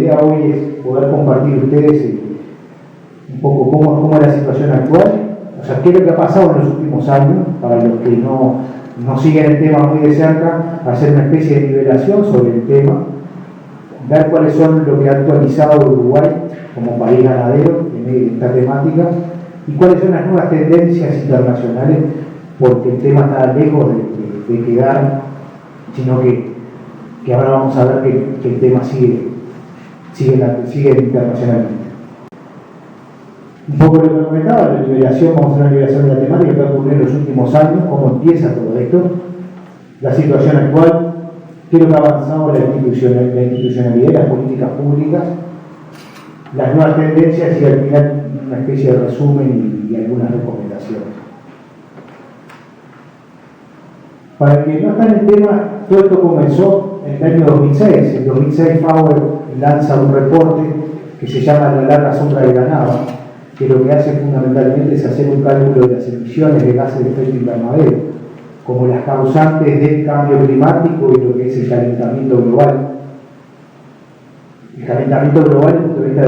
idea hoy es poder compartir ustedes un poco cómo es la situación actual, o sea, qué es lo que ha pasado en los últimos años, para los que no siguen el tema muy de cerca, hacer una especie de nivelación sobre el tema, ver cuáles son lo que ha actualizado Uruguay como país ganadero en esta temática y cuáles son las nuevas tendencias internacionales, porque el tema está lejos de quedar, sino que ahora vamos a ver que el tema sigue internacionalmente. Un poco lo que comentaba, la liberación, vamos a hacer una liberación de la temática que ha ocurrido en los últimos años, cómo empieza todo esto, la situación actual, qué es lo que ha avanzado la institucionalidad y las políticas públicas, las nuevas tendencias y al final una especie de resumen y algunas recomendaciones. Para el que no está en el tema, todo esto comenzó en el año 2006. En 2006 FAO lanza un reporte que se llama La larga sombra de ganado, que lo que hace fundamentalmente es hacer un cálculo de las emisiones de gases de efecto invernadero, como las causantes del cambio climático y lo que es el calentamiento global. El calentamiento global, desde el punto de vista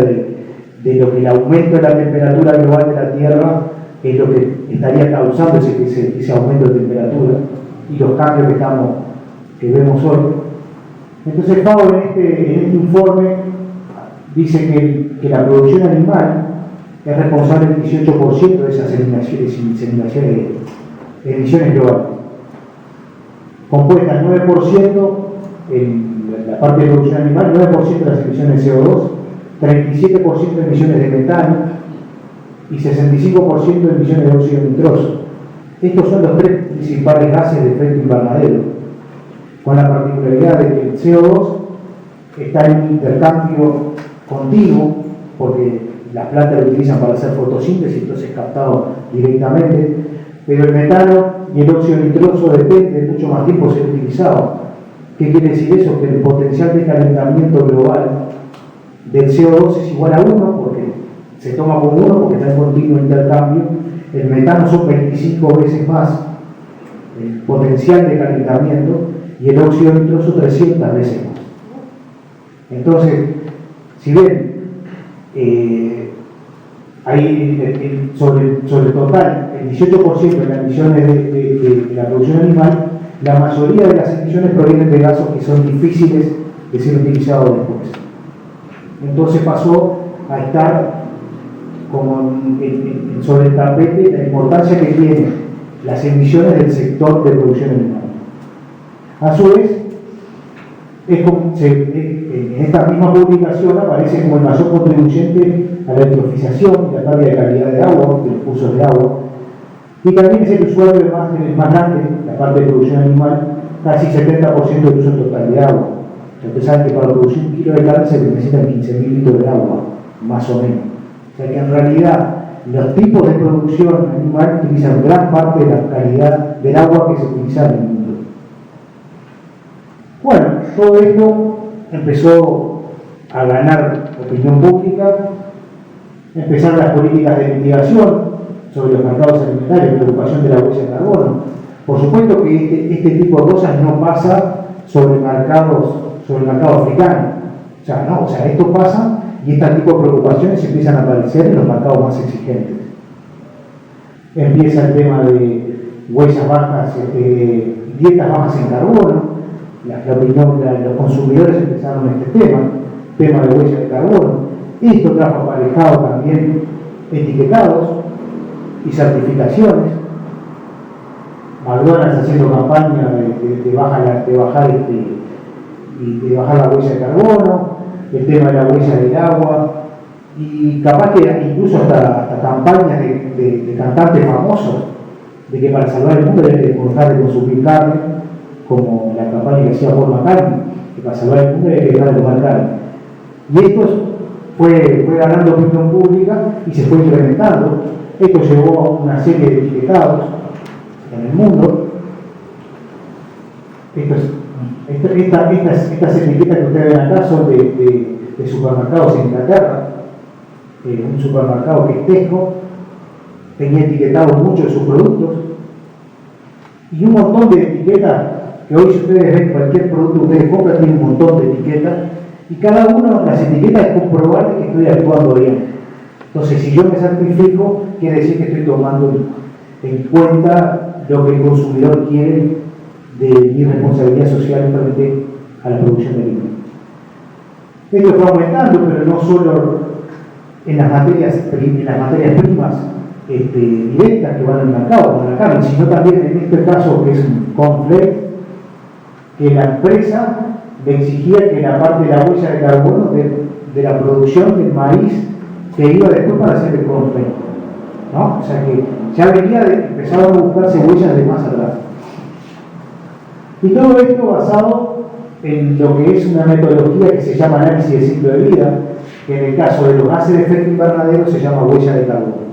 de lo que el aumento de la temperatura global de la Tierra es lo que estaría causando ese aumento de temperatura y los cambios que vemos hoy. Entonces FAO en este informe dice que la producción animal es responsable del 18% de esas emisiones globales, compuestas 9% en la parte de producción animal, 9% de las emisiones de CO2, 37% de emisiones de metano y 65% de emisiones de óxido nitroso. Estos son los tres principales gases de efecto invernadero, con la particularidad de que el CO2 está en un intercambio continuo, porque las plantas lo utilizan para hacer fotosíntesis, entonces es captado directamente, pero el metano y el óxido nitroso depende de mucho más tiempo ser utilizado. ¿Qué quiere decir eso? Que el potencial de calentamiento global del CO2 es igual a 1, porque se toma como 1 porque está en continuo intercambio. El metano son 25 veces más el potencial de calentamiento y el óxido nitroso 300 veces más. Entonces, si ven, hay sobre el total, el 18% de las emisiones de la producción animal, la mayoría de las emisiones provienen de gases que son difíciles de ser utilizados después. Entonces pasó a estar como sobre el tapete la importancia que tienen las emisiones del sector de producción animal. A su vez, en esta misma publicación aparece como el mayor contribuyente a la eutrofización y la pérdida de calidad de agua, de los cursos de agua, y también es el usuario más grande, la parte de producción animal, casi 70% del uso total de agua. Ustedes saben que para producir 1 kilo de carne se necesitan 15.000 litros de agua, más o menos. O sea que en realidad los tipos de producción animal utilizan gran parte de la calidad del agua que se utiliza en el mundo. Bueno, todo esto empezó a ganar opinión pública, empezaron las políticas de mitigación sobre los mercados alimentarios, preocupación de la huella de carbono. Por supuesto que este tipo de cosas no pasa sobre el mercado africano. O sea, esto pasa y este tipo de preocupaciones empiezan a aparecer en los mercados más exigentes. Empieza el tema de huellas bajas, dietas bajas en carbono. Los consumidores empezaron este tema de huellas de carbono. Esto trajo aparejado también etiquetados y certificaciones. McDonald's haciendo campaña de bajar la huella de carbono, el tema de la huella del agua, y capaz que incluso hasta campañas de cantantes famosos de que para salvar el mundo hay que dejar de consumir carne, como la campaña que hacía Paul McCartney, que para salvar el mundo hay que dejar de comer carne. Y esto fue ganando opinión pública y se fue implementando. Esto llevó a una serie de etiquetados en el mundo. Estas etiquetas que ustedes ven acá son de supermercados en Inglaterra. Un supermercado que es Tesco tenía etiquetados muchos de sus productos y un montón de etiquetas que hoy, si ustedes ven cualquier producto que ustedes compran, tiene un montón de etiquetas Y cada uno en las etiquetas es comprobar que estoy actuando bien. Entonces, si yo me certifico, quiere decir que estoy tomando en cuenta lo que el consumidor quiere de mi responsabilidad social frente a la producción de alimentos. Esto fue aumentando, pero no solo en las materias primas directas que van al mercado, como la carne, sino también en este caso que es un cornflake, que la empresa le exigía que la parte de la huella de carbono de la producción del maíz que iba después para hacer el cornflake, ¿no? O sea que ya empezaban a buscarse huellas de más atrás. Y todo esto basado en lo que es una metodología que se llama análisis de ciclo de vida, que en el caso de los gases de efecto invernadero se llama huella de carbono.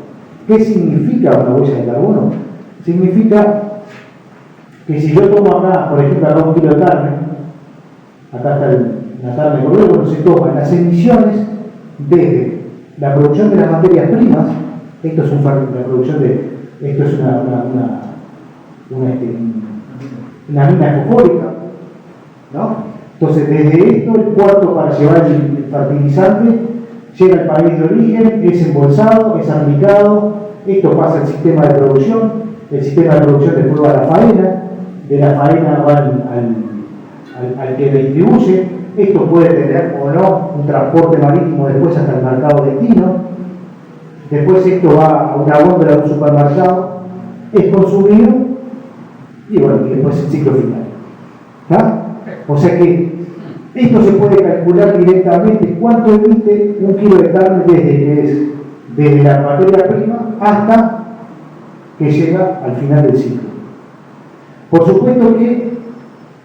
¿Qué significa una huella de carbono? Significa que si yo tomo acá, por ejemplo, acá 1 kilo de carne, acá está la carne por luego, se toman las emisiones desde la producción de las materias primas, esto es una mina fosfórica, ¿no? Entonces, desde esto, el puerto para llevar el fertilizante llega al país de origen, es embolsado, es aplicado, esto pasa al sistema de producción, el sistema de producción después va a la faena, de la faena va al que le distribuye, esto puede tener o no un transporte marítimo después hasta el mercado destino, después esto va a una góndola de un supermercado, es consumido y bueno, y después el ciclo final. ¿Está? O sea que esto se puede calcular directamente cuánto emite 1 kilo de carne desde la materia prima hasta que llega al final del ciclo. Por supuesto que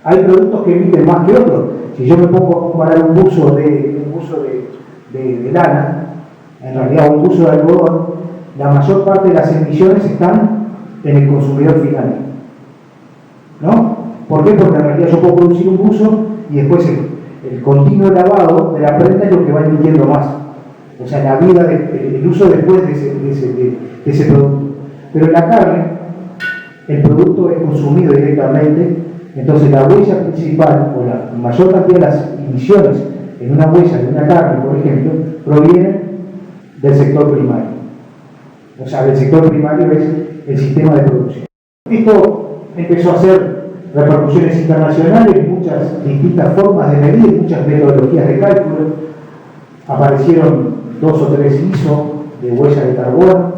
hay productos que emiten más que otros. Si yo me pongo a comparar un buzo de lana, en realidad un buzo de algodón, la mayor parte de las emisiones están en el consumidor final, ¿no? ¿Por qué? Porque en realidad yo puedo producir un buzo y después el continuo lavado de la prenda es lo que va emitiendo más. O sea, la vida, el uso después de ese producto. Pero en la carne, el producto es consumido directamente, entonces la huella principal o la mayor cantidad de las emisiones en una huella de una carne, por ejemplo, provienen del sector primario. O sea, el sector primario es el sistema de producción. Esto empezó a hacer repercusiones internacionales, muchas distintas formas de medir, muchas metodologías de cálculo. Aparecieron 2 o 3 ISO de huella de carbono.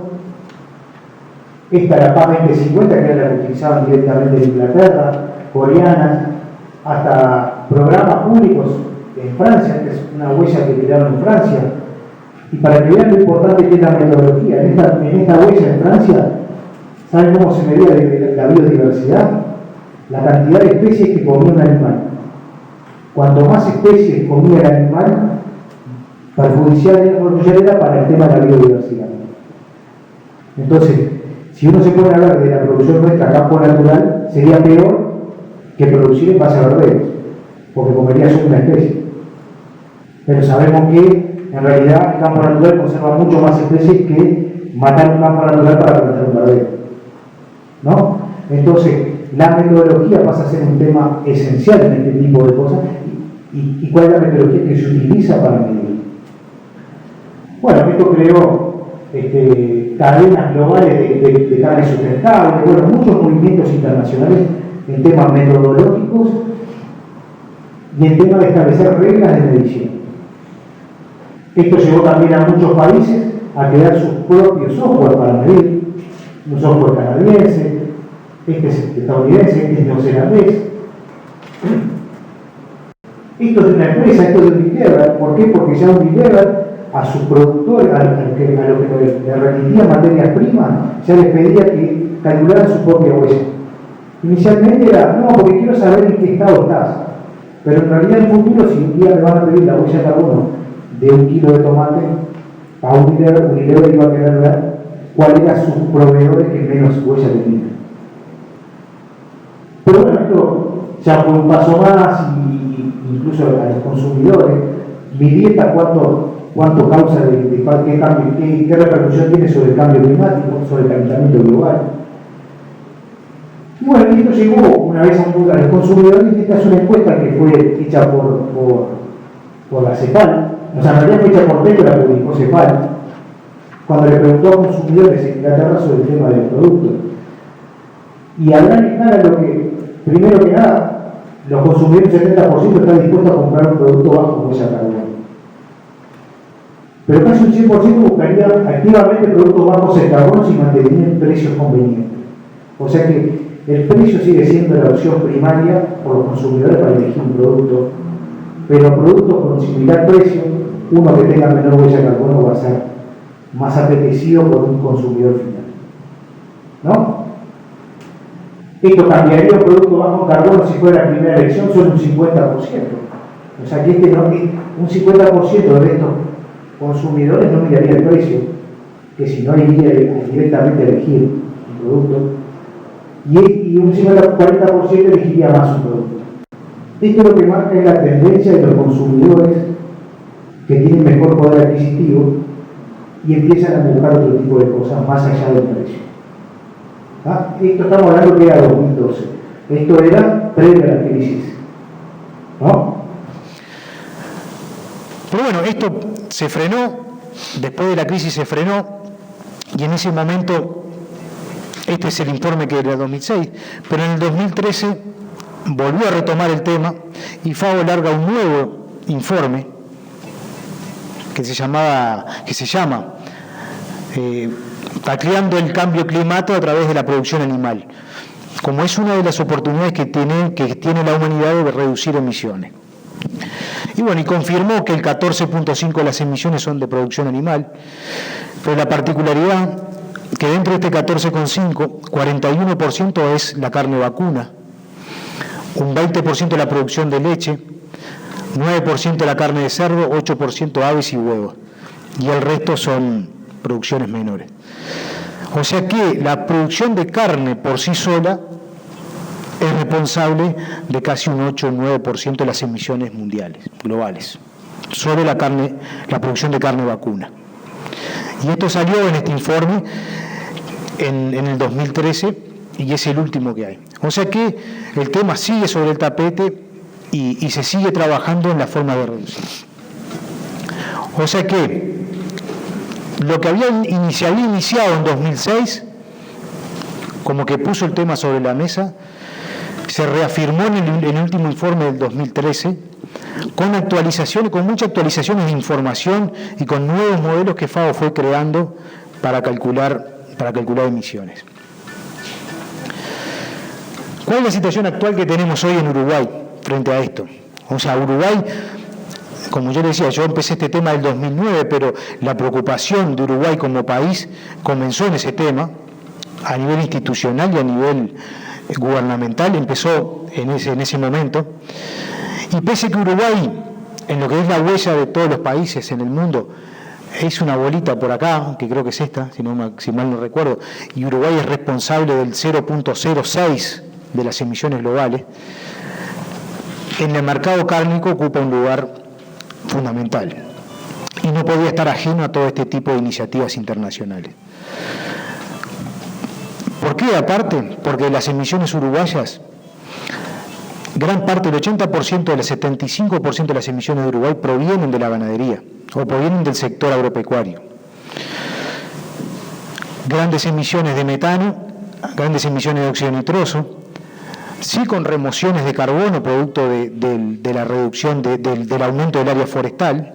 Esta la PAS 2050, que era la que utilizaban directamente en Inglaterra, coreanas, hasta programas públicos en Francia, que es una huella que tiraron en Francia. Y para que vean lo importante que es la metodología, en esta huella en Francia, ¿saben cómo se medía la biodiversidad? La cantidad de especies que comía un animal. Cuanto más especies comía el animal, perjudicial era para el tema de la biodiversidad. Entonces, si uno se pone a hablar de la producción nuestra a campo natural, sería peor que producir en base a verderos, porque comería solo una especie. Pero sabemos que en realidad el campo natural conserva mucho más especies que matar un campo natural para plantar un verdero, ¿no? Entonces, la metodología pasa a ser un tema esencial en este tipo de cosas. ¿Y cuál es la metodología que se utiliza para medir? Bueno, esto creó cadenas globales de carne sustentable, bueno, muchos movimientos internacionales en temas metodológicos y en temas de establecer reglas de medición. Esto llevó también a muchos países a crear sus propios software para medir, un software canadiense, este es estadounidense, este es neozelandés. Esto es de una empresa, esto es de Unilever. ¿Por qué? Porque ya Unilever a sus productores, a lo que le remitían materias primas, ya les pedía que calcularan su propia huella. Inicialmente era, no, porque quiero saber en qué estado estás. Pero en realidad en el futuro, si un día me van a pedir la huella de carbono de 1 kilo de tomate, a Unilever iba a querer ver cuáles eran sus proveedores que menos huella tenían. Pero bueno, esto ya fue un paso más, y incluso a los consumidores, mi dieta cuánto causa qué repercusión tiene sobre el cambio climático, sobre el calentamiento global. Y bueno, esto llegó una vez a los consumidores, y esta es una encuesta que fue hecha por por la CEPAL, o sea, en realidad fue hecha por Petro, la publicó CEPAL, cuando le preguntó a consumidores en Inglaterra sobre el tema del producto. Y a gran escala, lo que, primero que nada, los consumidores, el 70% están dispuestos a comprar un producto bajo huella de carbono. Pero casi un 100% buscaría activamente productos bajos en carbono si mantenían precios convenientes. O sea que el precio sigue siendo la opción primaria por los consumidores para elegir un producto, pero productos con similar precio, uno que tenga menor huella de carbono va a ser más apetecido por un consumidor final. ¿No? Esto cambiaría un producto bajo en carbono si fuera la primera elección solo un 50%. O sea que un 50% de estos consumidores no miraría el precio, que si no iría directamente a elegir un producto, y un 40% elegiría más un producto. Esto lo que marca es la tendencia de los consumidores que tienen mejor poder adquisitivo y empiezan a buscar otro tipo de cosas más allá del precio. ¿Ah? Esto estamos hablando que era 2012. Esto era previo a la crisis. ¿No? Pero bueno, esto se frenó, después de la crisis se frenó, y en ese momento, este es el informe que era 2006, pero en el 2013 volvió a retomar el tema y FAO larga un nuevo informe que se llama Tacleando el cambio climático a través de la producción animal, como es una de las oportunidades que tiene la humanidad de reducir emisiones. Y bueno, y confirmó que el 14.5% de las emisiones son de producción animal, pero la particularidad que dentro de este 14.5%, 41% es la carne vacuna, un 20% de la producción de leche, 9% la carne de cerdo, 8% aves y huevos, y el resto son producciones menores. O sea que la producción de carne por sí sola es responsable de casi un 8 o 9% de las emisiones mundiales, globales. Solo la producción de carne vacuna. Y esto salió en este informe en el 2013 y es el último que hay. O sea que el tema sigue sobre el tapete y se sigue trabajando en la forma de reducir. O sea que lo que había iniciado en 2006, como que puso el tema sobre la mesa, se reafirmó en el último informe del 2013, con muchas actualizaciones de información y con nuevos modelos que FAO fue creando para calcular emisiones. ¿Cuál es la situación actual que tenemos hoy en Uruguay frente a esto? O sea, Uruguay, como yo le decía, yo empecé este tema del 2009, pero la preocupación de Uruguay como país comenzó en ese tema, a nivel institucional y a nivel gubernamental, empezó en ese momento. Y pese a que Uruguay, en lo que es la huella de todos los países en el mundo, es una bolita por acá, que creo que es esta, si mal no recuerdo, y Uruguay es responsable del 0.06 de las emisiones globales, en el mercado cárnico ocupa un lugar fundamental y no podía estar ajeno a todo este tipo de iniciativas internacionales. ¿Por qué aparte? Porque las emisiones uruguayas, gran parte, el 80% del 75% de las emisiones de Uruguay provienen de la ganadería o provienen del sector agropecuario. Grandes emisiones de metano, grandes emisiones de óxido nitroso, sí con remociones de carbono producto de la reducción del aumento del área forestal,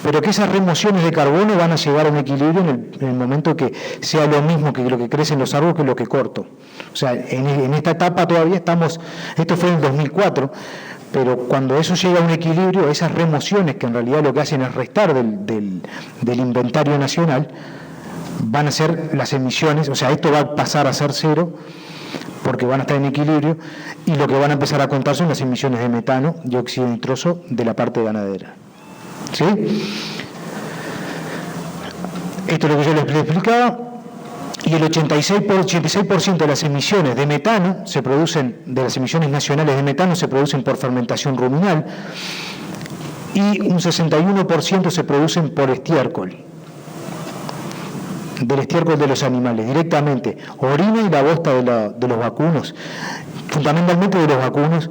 pero que esas remociones de carbono van a llegar a un equilibrio en el momento que sea lo mismo que lo que crece en los árboles que lo que corto. O sea, en esta etapa todavía estamos, esto fue en el 2004, pero cuando eso llega a un equilibrio, esas remociones que en realidad lo que hacen es restar del inventario nacional, van a ser las emisiones, o sea, esto va a pasar a ser cero, porque van a estar en equilibrio, y lo que van a empezar a contar son las emisiones de metano y óxido nitroso de la parte ganadera. ¿Sí? Esto es lo que yo les explicaba, y el 86% de las emisiones de metano de las emisiones nacionales de metano se producen por fermentación ruminal, y un 61% se producen por estiércol, del estiércol de los animales, directamente, orina y la bosta de los vacunos, fundamentalmente de los vacunos,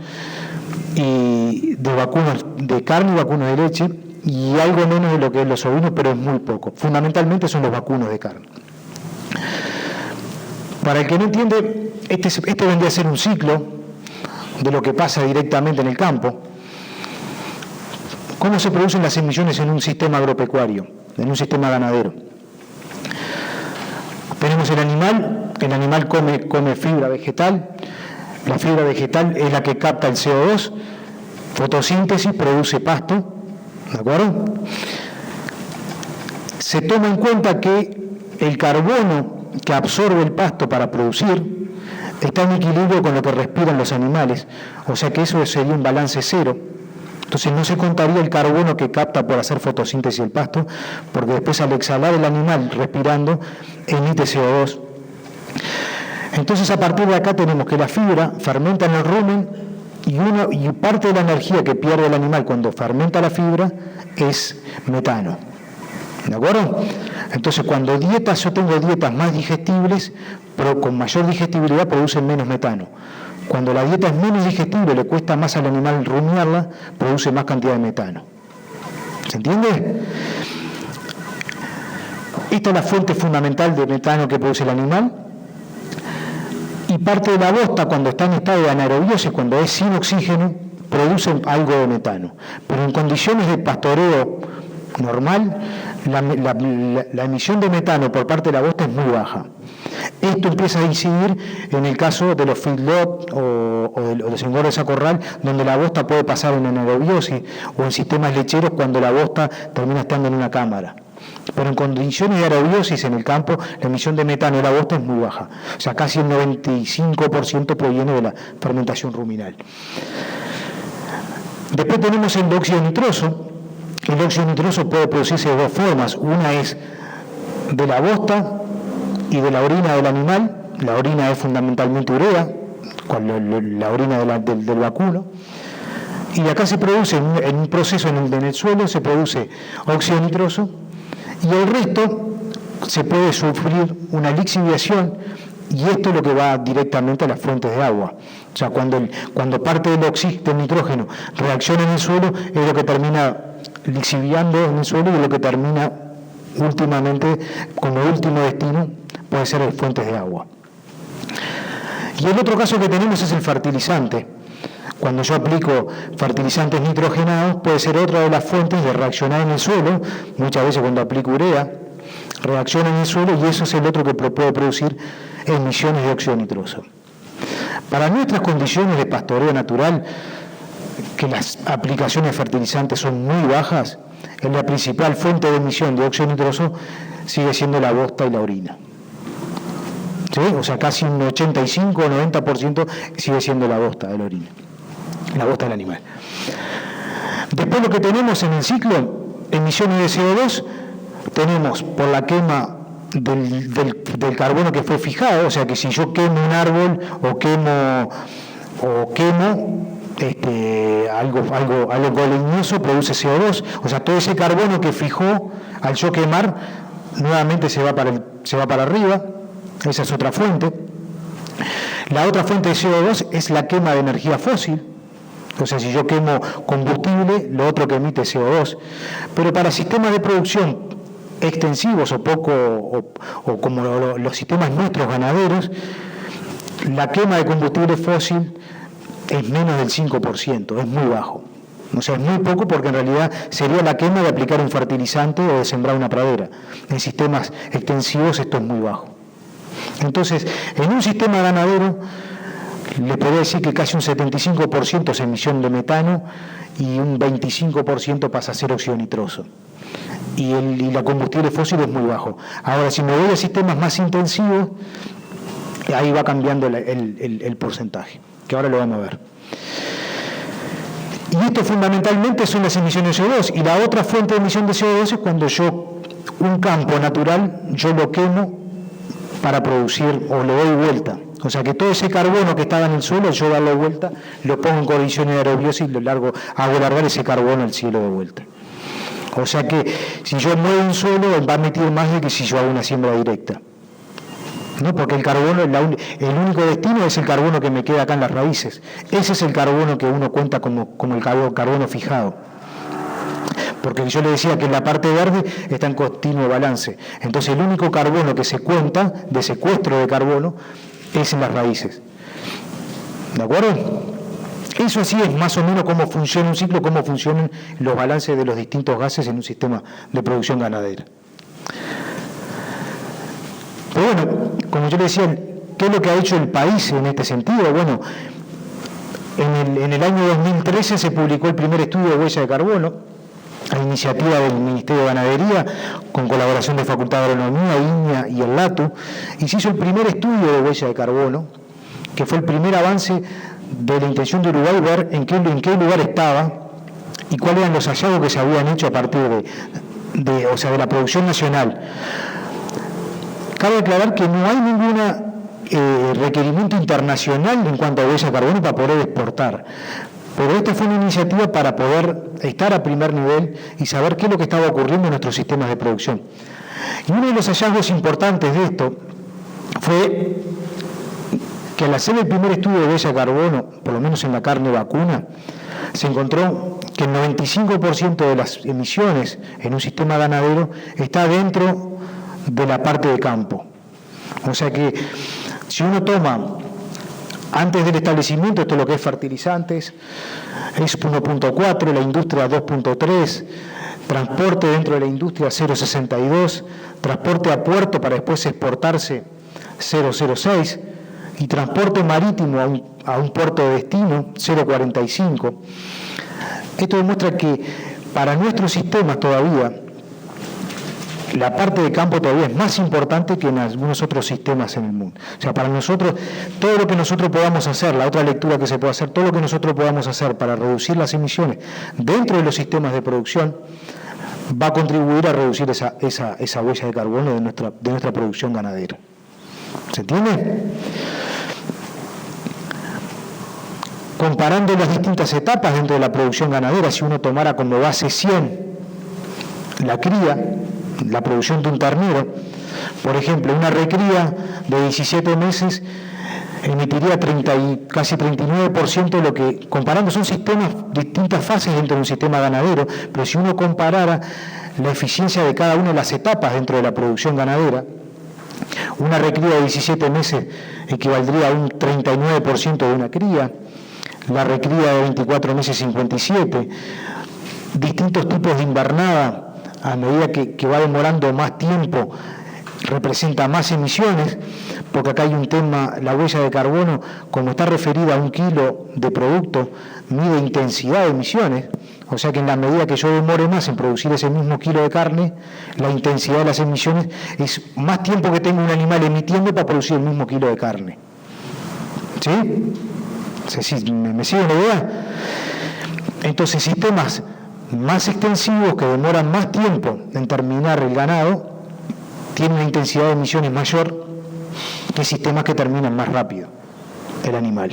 y de vacunos de carne y vacunos de leche, y algo menos de lo que es los ovinos, pero es muy poco. Fundamentalmente son los vacunos de carne. Para el que no entiende, este vendría a ser un ciclo de lo que pasa directamente en el campo. ¿Cómo se producen las emisiones en un sistema agropecuario, en un sistema ganadero? Tenemos el animal come fibra vegetal, la fibra vegetal es la que capta el CO2, fotosíntesis, produce pasto, ¿de acuerdo? Se toma en cuenta que el carbono que absorbe el pasto para producir está en equilibrio con lo que respiran los animales, o sea que eso sería un balance cero. Entonces no se contaría el carbono que capta por hacer fotosíntesis el pasto, porque después al exhalar el animal respirando emite CO2. Entonces a partir de acá tenemos que la fibra fermenta en el rumen y parte de la energía que pierde el animal cuando fermenta la fibra es metano. ¿De acuerdo? Entonces cuando yo tengo dietas más digestibles, pero con mayor digestibilidad producen menos metano. Cuando la dieta es menos digestible, le cuesta más al animal rumiarla, produce más cantidad de metano. ¿Se entiende? Esta es la fuente fundamental de metano que produce el animal. Y parte de la bosta, cuando está en estado de anaerobiosis, cuando es sin oxígeno, produce algo de metano. Pero en condiciones de pastoreo normal, la emisión de metano por parte de la bosta es muy baja. Esto empieza a incidir en el caso de los feedlot o de los engordes a corral, donde la bosta puede pasar en anaerobiosis, o en sistemas lecheros cuando la bosta termina estando en una cámara. Pero en condiciones de aerobiosis en el campo, la emisión de metano de la bosta es muy baja. O sea, casi el 95% proviene de la fermentación ruminal. Después tenemos el óxido nitroso. El óxido nitroso puede producirse de dos formas. Una es de la bosta y de la orina del animal. La orina es fundamentalmente urea, la orina del vacuno. Y acá se produce, en un proceso en el suelo, se produce óxido nitroso, y el resto se puede sufrir una lixiviación, y esto es lo que va directamente a las fuentes de agua. O sea, cuando parte del nitrógeno reacciona en el suelo, es lo que termina lixiviando en el suelo, y lo que termina últimamente, como último destino, puede ser las fuentes de agua. Y el otro caso que tenemos es el fertilizante. Cuando yo aplico fertilizantes nitrogenados, puede ser otra de las fuentes de reaccionar en el suelo. Muchas veces cuando aplico urea, reacciona en el suelo, y eso es el otro que puede producir emisiones de óxido nitroso. Para nuestras condiciones de pastoreo natural, que las aplicaciones de fertilizantes son muy bajas, la principal fuente de emisión de óxido nitroso sigue siendo la bosta y la orina. ¿Sí? O sea, casi un 85 o 90% sigue siendo la bosta de la orina, la bosta del animal. Después lo que tenemos en el ciclo, emisiones de CO2, tenemos por la quema del carbono que fue fijado, o sea que si yo quemo un árbol o quemo algo leñoso, produce CO2, o sea todo ese carbono que fijó al yo quemar nuevamente se va para arriba. Esa es otra fuente. La otra fuente de CO2 es la quema de energía fósil. O sea, si yo quemo combustible, lo otro que emite es CO2. Pero para sistemas de producción extensivos o como los sistemas nuestros ganaderos, la quema de combustible fósil es menos del 5%, es muy bajo. O sea, es muy poco, porque en realidad sería la quema de aplicar un fertilizante o de sembrar una pradera. En sistemas extensivos esto es muy bajo. Entonces, en un sistema ganadero, le podría decir que casi un 75% es emisión de metano y un 25% pasa a ser óxido nitroso. Y la combustible fósil es muy bajo. Ahora, si me voy a sistemas más intensivos, ahí va cambiando el porcentaje, que ahora lo vamos a ver. Y esto fundamentalmente son las emisiones de CO2. Y la otra fuente de emisión de CO2 es cuando un campo natural, yo lo quemo para producir, o le doy vuelta. O sea que todo ese carbono que estaba en el suelo, yo darle vuelta, lo pongo en condiciones de aerobiosis y hago largar ese carbono al cielo de vuelta. O sea que si yo muevo un suelo, va a emitir más de que si yo hago una siembra directa. ¿no? Porque el carbono, el único destino es el carbono que me queda acá en las raíces. Ese es el carbono que uno cuenta como el carbono fijado. Porque yo le decía que en la parte verde está en continuo balance. Entonces el único carbono que se cuenta de secuestro de carbono es en las raíces. ¿De acuerdo? Eso así es más o menos cómo funciona un ciclo, cómo funcionan los balances de los distintos gases en un sistema de producción ganadera. Pero bueno, como yo le decía, ¿qué es lo que ha hecho el país en este sentido? Bueno, en el año 2013 se publicó el primer estudio de huella de carbono, a iniciativa del Ministerio de Ganadería, con colaboración de Facultad de Agronomía, INEA y el LATU, y se hizo el primer estudio de huella de carbono, que fue el primer avance de la intención de Uruguay ver en qué lugar estaba y cuáles eran los hallazgos que se habían hecho a partir de la producción nacional. Cabe aclarar que no hay ningún requerimiento internacional en cuanto a huella de carbono para poder exportar. Pero esta fue una iniciativa para poder estar a primer nivel y saber qué es lo que estaba ocurriendo en nuestros sistemas de producción. Y uno de los hallazgos importantes de esto fue que al hacer el primer estudio de huella de carbono, por lo menos en la carne vacuna, se encontró que el 95% de las emisiones en un sistema ganadero está dentro de la parte de campo. O sea que si uno toma antes del establecimiento, esto es lo que es fertilizantes, es 1.4, la industria 2.3, transporte dentro de la industria 0.62, transporte a puerto para después exportarse 0.06 y transporte marítimo a un puerto de destino 0.45. Esto demuestra que para nuestros sistemas todavía la parte de campo todavía es más importante que en algunos otros sistemas en el mundo. O sea, para nosotros, todo lo que nosotros podamos hacer, la otra lectura que se puede hacer, todo lo que nosotros podamos hacer para reducir las emisiones dentro de los sistemas de producción, va a contribuir a reducir esa huella de carbono de nuestra producción ganadera. ¿Se entiende? Comparando las distintas etapas dentro de la producción ganadera, si uno tomara como base 100 la cría, la producción de un ternero, por ejemplo, una recría de 17 meses emitiría casi 39% de lo que, comparando, son sistemas, distintas fases dentro de un sistema ganadero, pero si uno comparara la eficiencia de cada una de las etapas dentro de la producción ganadera, una recría de 17 meses equivaldría a un 39% de una cría, la recría de 24 meses 57, distintos tipos de invernada, a medida que va demorando más tiempo, representa más emisiones, porque acá hay un tema, la huella de carbono, como está referida a un kilo de producto, mide intensidad de emisiones, o sea que en la medida que yo demore más en producir ese mismo kilo de carne, la intensidad de las emisiones es más tiempo que tenga un animal emitiendo para producir el mismo kilo de carne. ¿Sí? ¿Me siguen la idea? Entonces, sistemas más extensivos que demoran más tiempo en terminar el ganado tienen una intensidad de emisiones mayor que sistemas que terminan más rápido el animal.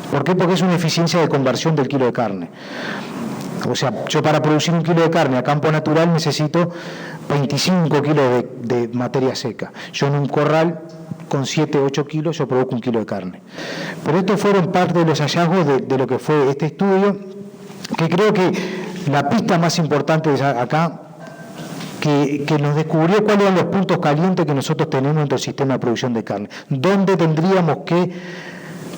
¿Por qué? Porque es una eficiencia de conversión del kilo de carne. O sea, yo para producir un kilo de carne a campo natural necesito 25 kilos de materia seca. Yo en un corral con 7, 8 kilos yo produzco un kilo de carne. Pero estos fueron parte de los hallazgos de lo que fue este estudio, que creo que la pista más importante es acá, que nos descubrió cuáles eran los puntos calientes que nosotros tenemos dentro del sistema de producción de carne. ¿Dónde tendríamos que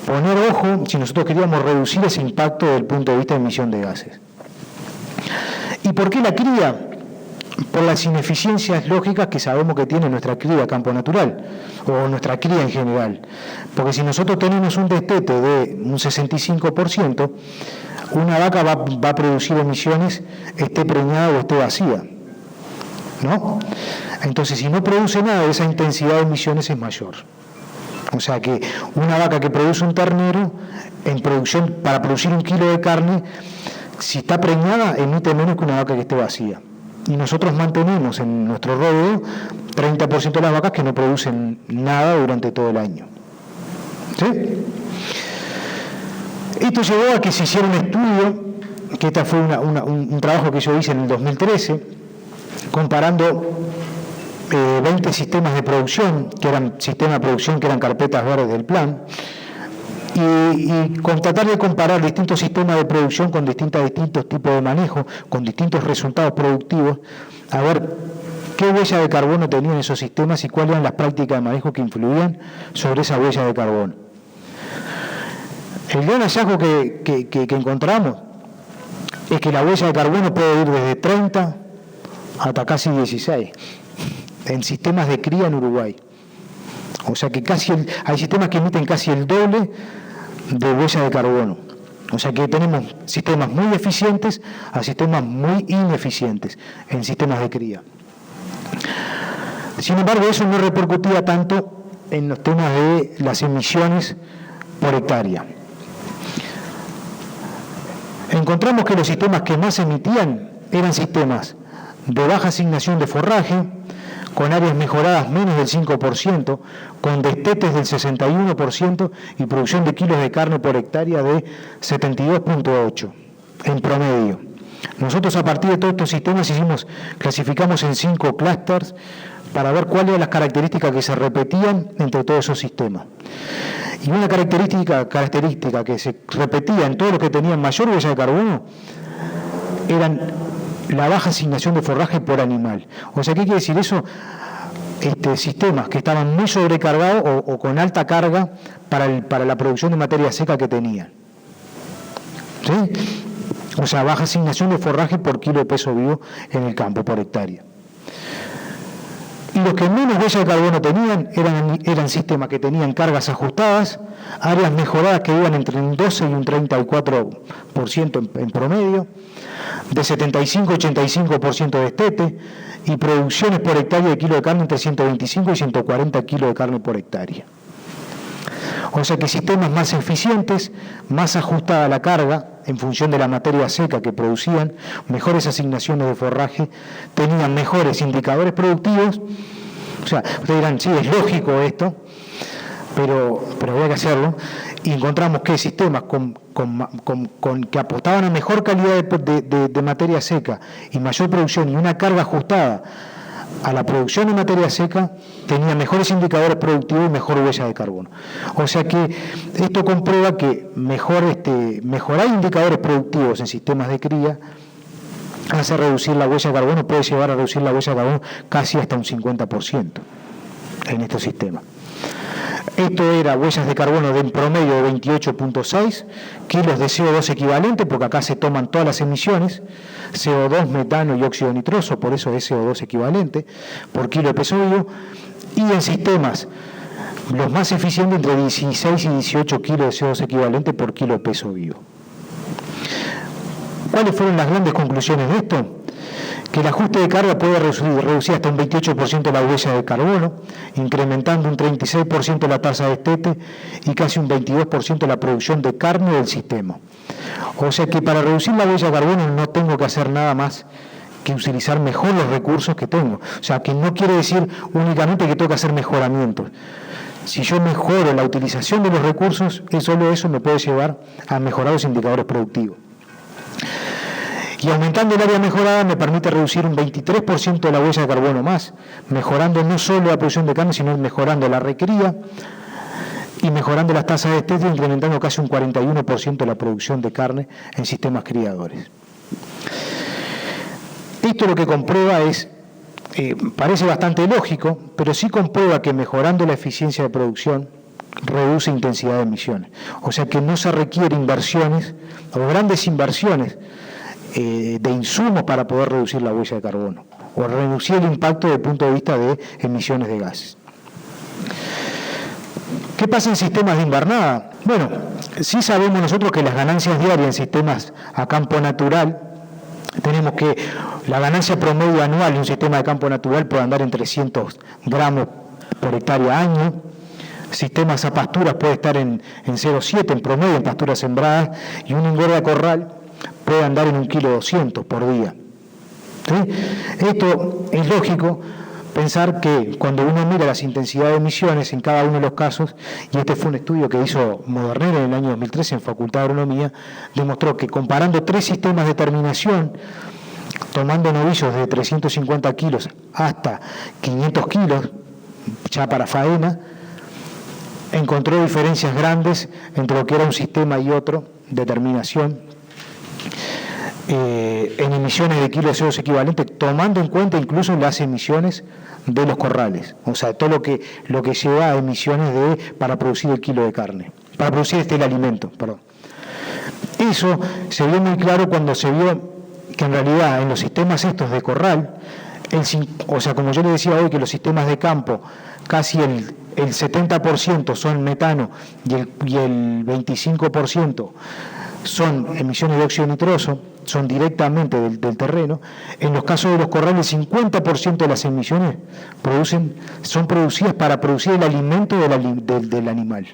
poner ojo si nosotros queríamos reducir ese impacto desde el punto de vista de emisión de gases? ¿Y por qué la cría? Por las ineficiencias lógicas que sabemos que tiene nuestra cría a campo natural, o nuestra cría en general. Porque si nosotros tenemos un destete de un 65%, una vaca va a producir emisiones, esté preñada o esté vacía, ¿no? Entonces, si no produce nada, esa intensidad de emisiones es mayor. O sea que una vaca que produce un ternero, en producción, para producir un kilo de carne, si está preñada, emite menos que una vaca que esté vacía. Y nosotros mantenemos en nuestro rodeo 30% de las vacas que no producen nada durante todo el año. ¿Sí? Esto llevó a que se hiciera un estudio, que este fue un trabajo que yo hice en el 2013, comparando 20 sistemas de producción, que eran sistemas de producción que eran carpetas verdes del plan, y tratar de comparar distintos sistemas de producción con distintos tipos de manejo, con distintos resultados productivos, a ver qué huella de carbono tenían esos sistemas y cuáles eran las prácticas de manejo que influían sobre esa huella de carbono. El gran hallazgo que encontramos es que la huella de carbono puede ir desde 30 hasta casi 16 en sistemas de cría en Uruguay. O sea que hay sistemas que emiten casi el doble de huella de carbono. O sea que tenemos sistemas muy eficientes a sistemas muy ineficientes en sistemas de cría. Sin embargo, eso no repercutía tanto en los temas de las emisiones por hectárea. Encontramos que los sistemas que más emitían eran sistemas de baja asignación de forraje, con áreas mejoradas menos del 5%, con destetes del 61% y producción de kilos de carne por hectárea de 72.8 en promedio. Nosotros a partir de todos estos sistemas clasificamos en 5 clústeres para ver cuáles eran las características que se repetían entre todos esos sistemas. Y una característica que se repetía en todos los que tenían mayor huella de carbono eran la baja asignación de forraje por animal. O sea, ¿qué quiere decir eso? Sistemas que estaban muy sobrecargados o con alta carga para la producción de materia seca que tenían. ¿Sí? O sea, baja asignación de forraje por kilo de peso vivo en el campo, por hectárea. Y los que menos huella de carbono tenían eran sistemas que tenían cargas ajustadas, áreas mejoradas que iban entre un 12 y un 34% en promedio, de 75-85% de destete, y producciones por hectárea de kilo de carne entre 125 y 140 kilos de carne por hectárea. O sea que sistemas más eficientes, más ajustada la carga en función de la materia seca que producían, mejores asignaciones de forraje, tenían mejores indicadores productivos. O sea, ustedes dirán, sí, es lógico esto, pero había que hacerlo. Y encontramos que sistemas que apostaban a mejor calidad de materia seca y mayor producción y una carga ajustada a la producción de materia seca, tenía mejores indicadores productivos y mejor huella de carbono. O sea que esto comprueba que mejorar indicadores productivos en sistemas de cría hace reducir la huella de carbono, puede llevar a reducir la huella de carbono casi hasta un 50% en estos sistemas. Esto era huellas de carbono de en promedio de 28.6 kilos de CO2 equivalente, porque acá se toman todas las emisiones, CO2, metano y óxido nitroso, por eso es CO2 equivalente, por kilo de peso vivo, y en sistemas los más eficientes entre 16 y 18 kilos de CO2 equivalente por kilo de peso vivo. ¿Cuáles fueron las grandes conclusiones de esto? Que el ajuste de carga puede reducir hasta un 28% la huella de carbono, incrementando un 36% la tasa de destete y casi un 22% la producción de carne del sistema. O sea que para reducir la huella de carbono no tengo que hacer nada más que utilizar mejor los recursos que tengo. O sea que no quiere decir únicamente que tengo que hacer mejoramientos. Si yo mejoro la utilización de los recursos, solo eso me puede llevar a mejorar los indicadores productivos. Y aumentando el área mejorada me permite reducir un 23% de la huella de carbono más, mejorando no solo la producción de carne, sino mejorando la recría y mejorando las tasas de destete, incrementando casi un 41% la producción de carne en sistemas criadores. Esto lo que comprueba parece bastante lógico, pero sí comprueba que mejorando la eficiencia de producción reduce intensidad de emisiones. O sea que no se requiere inversiones o grandes inversiones de insumos para poder reducir la huella de carbono o reducir el impacto desde el punto de vista de emisiones de gases. ¿Qué pasa en sistemas de invernada? Bueno, sí sabemos nosotros que las ganancias diarias en sistemas a campo natural, tenemos que la ganancia promedio anual de un sistema de campo natural puede andar en 300 gramos por hectárea año. Sistemas a pasturas puede estar en 0,7 en promedio en pasturas sembradas, y un engorde a corral puede andar en 1,2 kg por día. ¿Sí? Esto es lógico pensar que cuando uno mira las intensidades de emisiones en cada uno de los casos, y este fue un estudio que hizo Moderner en el año 2013 en Facultad de Agronomía, demostró que comparando 3 sistemas de terminación tomando novillos de 350 kilos hasta 500 kilos, ya para faena, encontró diferencias grandes entre lo que era un sistema y otro de terminación en emisiones de kilos de CO2 equivalentes, tomando en cuenta incluso las emisiones de los corrales, o sea, todo lo que lleva a emisiones para producir el kilo de carne, para producir el alimento, perdón. Eso se vio muy claro cuando se vio que en realidad en los sistemas estos de corral, o sea, como yo le decía hoy, que los sistemas de campo, casi el 70% son metano y el 25% son emisiones de óxido nitroso, son directamente del terreno. En los casos de los corrales, el 50% de las emisiones son producidas para producir el alimento del animal,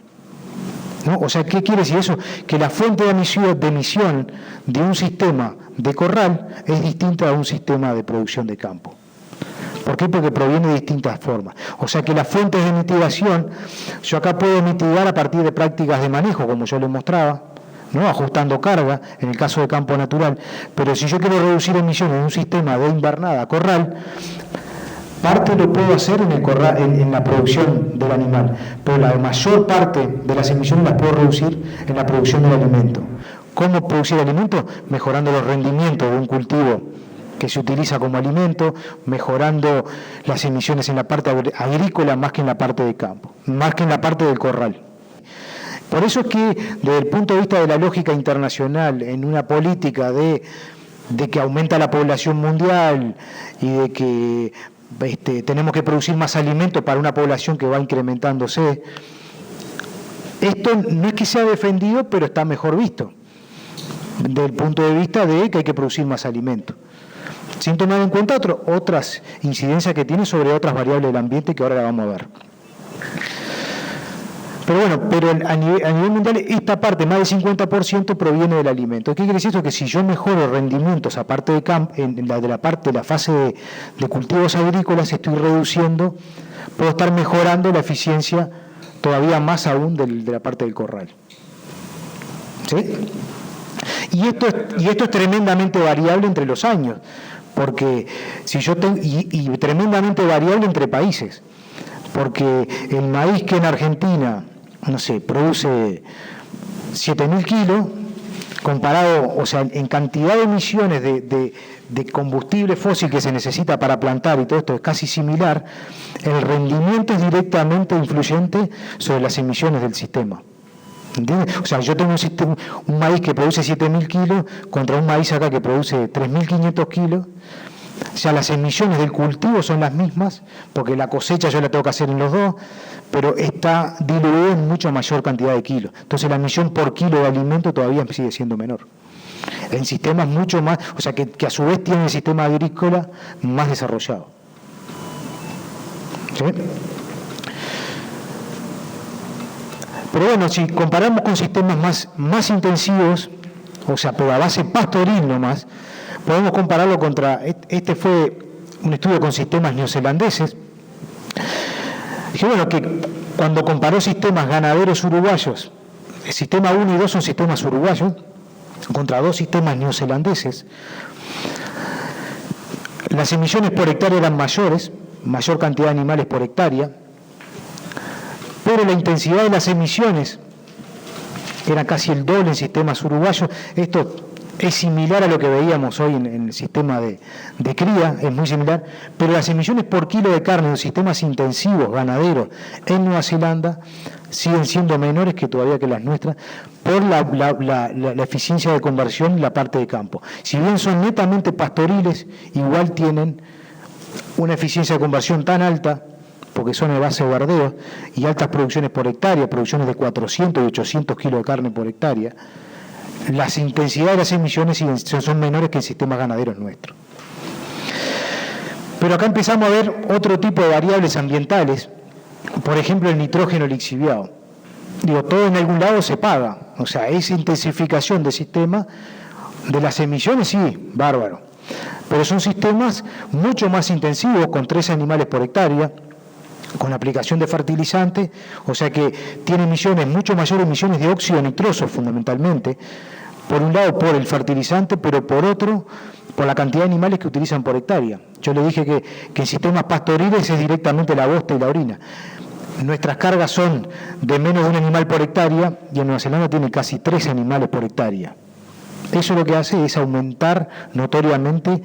¿no? O sea, ¿qué quiere decir eso? Que la fuente de emisión de un sistema de corral es distinta a un sistema de producción de campo. ¿Por qué? Porque proviene de distintas formas. O sea que las fuentes de mitigación, yo acá puedo mitigar a partir de prácticas de manejo, como yo les mostraba, ¿no? Ajustando carga, en el caso de campo natural, pero si yo quiero reducir emisiones en un sistema de invernada corral, parte lo puedo hacer en la producción del animal, pero la mayor parte de las emisiones las puedo reducir en la producción del alimento. ¿Cómo producir alimento? Mejorando los rendimientos de un cultivo que se utiliza como alimento, mejorando las emisiones en la parte agrícola más que en la parte de campo, más que en la parte del corral. Por eso es que, desde el punto de vista de la lógica internacional, en una política de que aumenta la población mundial y de que tenemos que producir más alimento para una población que va incrementándose, esto no es que sea defendido, pero está mejor visto, desde el punto de vista de que hay que producir más alimento, sin tomar en cuenta otras incidencias que tiene sobre otras variables del ambiente que ahora la vamos a ver. Pero a nivel mundial, esta parte, más del 50%, proviene del alimento. ¿Qué quiere decir eso? Que si yo mejoro rendimientos, aparte de la fase de cultivos agrícolas, estoy reduciendo, puedo estar mejorando la eficiencia todavía más aún de la parte del corral. ¿Sí? Y esto es tremendamente variable entre los años, porque y tremendamente variable entre países, porque el maíz que en Argentina, no sé, produce 7.000 kilos, comparado, o sea, en cantidad de emisiones de combustible fósil que se necesita para plantar y todo esto es casi similar, el rendimiento es directamente influyente sobre las emisiones del sistema. ¿Entiendes? O sea, yo tengo un maíz que produce 7.000 kilos contra un maíz acá que produce 3.500 kilos. O sea, las emisiones del cultivo son las mismas, porque la cosecha yo la tengo que hacer en los dos, pero está diluido en mucha mayor cantidad de kilos. Entonces la emisión por kilo de alimento todavía sigue siendo menor. En sistemas mucho más, o sea, que a su vez tienen el sistema agrícola más desarrollado. ¿Sí? Pero bueno, si comparamos con sistemas más intensivos, o sea, pero a base pastoril nomás, podemos compararlo este fue un estudio con sistemas neozelandeses, que bueno, que cuando comparó sistemas ganaderos uruguayos, el sistema 1 y 2 son sistemas uruguayos, contra 2 sistemas neozelandeses, las emisiones por hectárea eran mayores, mayor cantidad de animales por hectárea, pero la intensidad de las emisiones era casi el doble en sistemas uruguayos. Esto es similar a lo que veíamos hoy en el sistema de cría, es muy similar, pero las emisiones por kilo de carne en los sistemas intensivos ganaderos en Nueva Zelanda siguen siendo menores que todavía que las nuestras por la eficiencia de conversión y la parte de campo. Si bien son netamente pastoriles, igual tienen una eficiencia de conversión tan alta, porque son de base de bardeo, y altas producciones por hectárea, producciones de 400 y 800 kilos de carne por hectárea, las intensidades de las emisiones son menores que en sistemas ganaderos nuestros. Pero acá empezamos a ver otro tipo de variables ambientales, por ejemplo el nitrógeno lixiviado. Todo en algún lado se paga, o sea, esa intensificación del sistema, de las emisiones, sí, bárbaro. Pero son sistemas mucho más intensivos, con 3 animales por hectárea, con aplicación de fertilizantes, o sea que tiene mucho mayores emisiones de óxido nitroso fundamentalmente, por un lado por el fertilizante, pero por otro, por la cantidad de animales que utilizan por hectárea. Yo le dije que en sistemas pastoriles es directamente la bosta y la orina. Nuestras cargas son de menos de un animal por hectárea y en Nueva Zelanda tiene casi 3 animales por hectárea. Eso lo que hace es aumentar notoriamente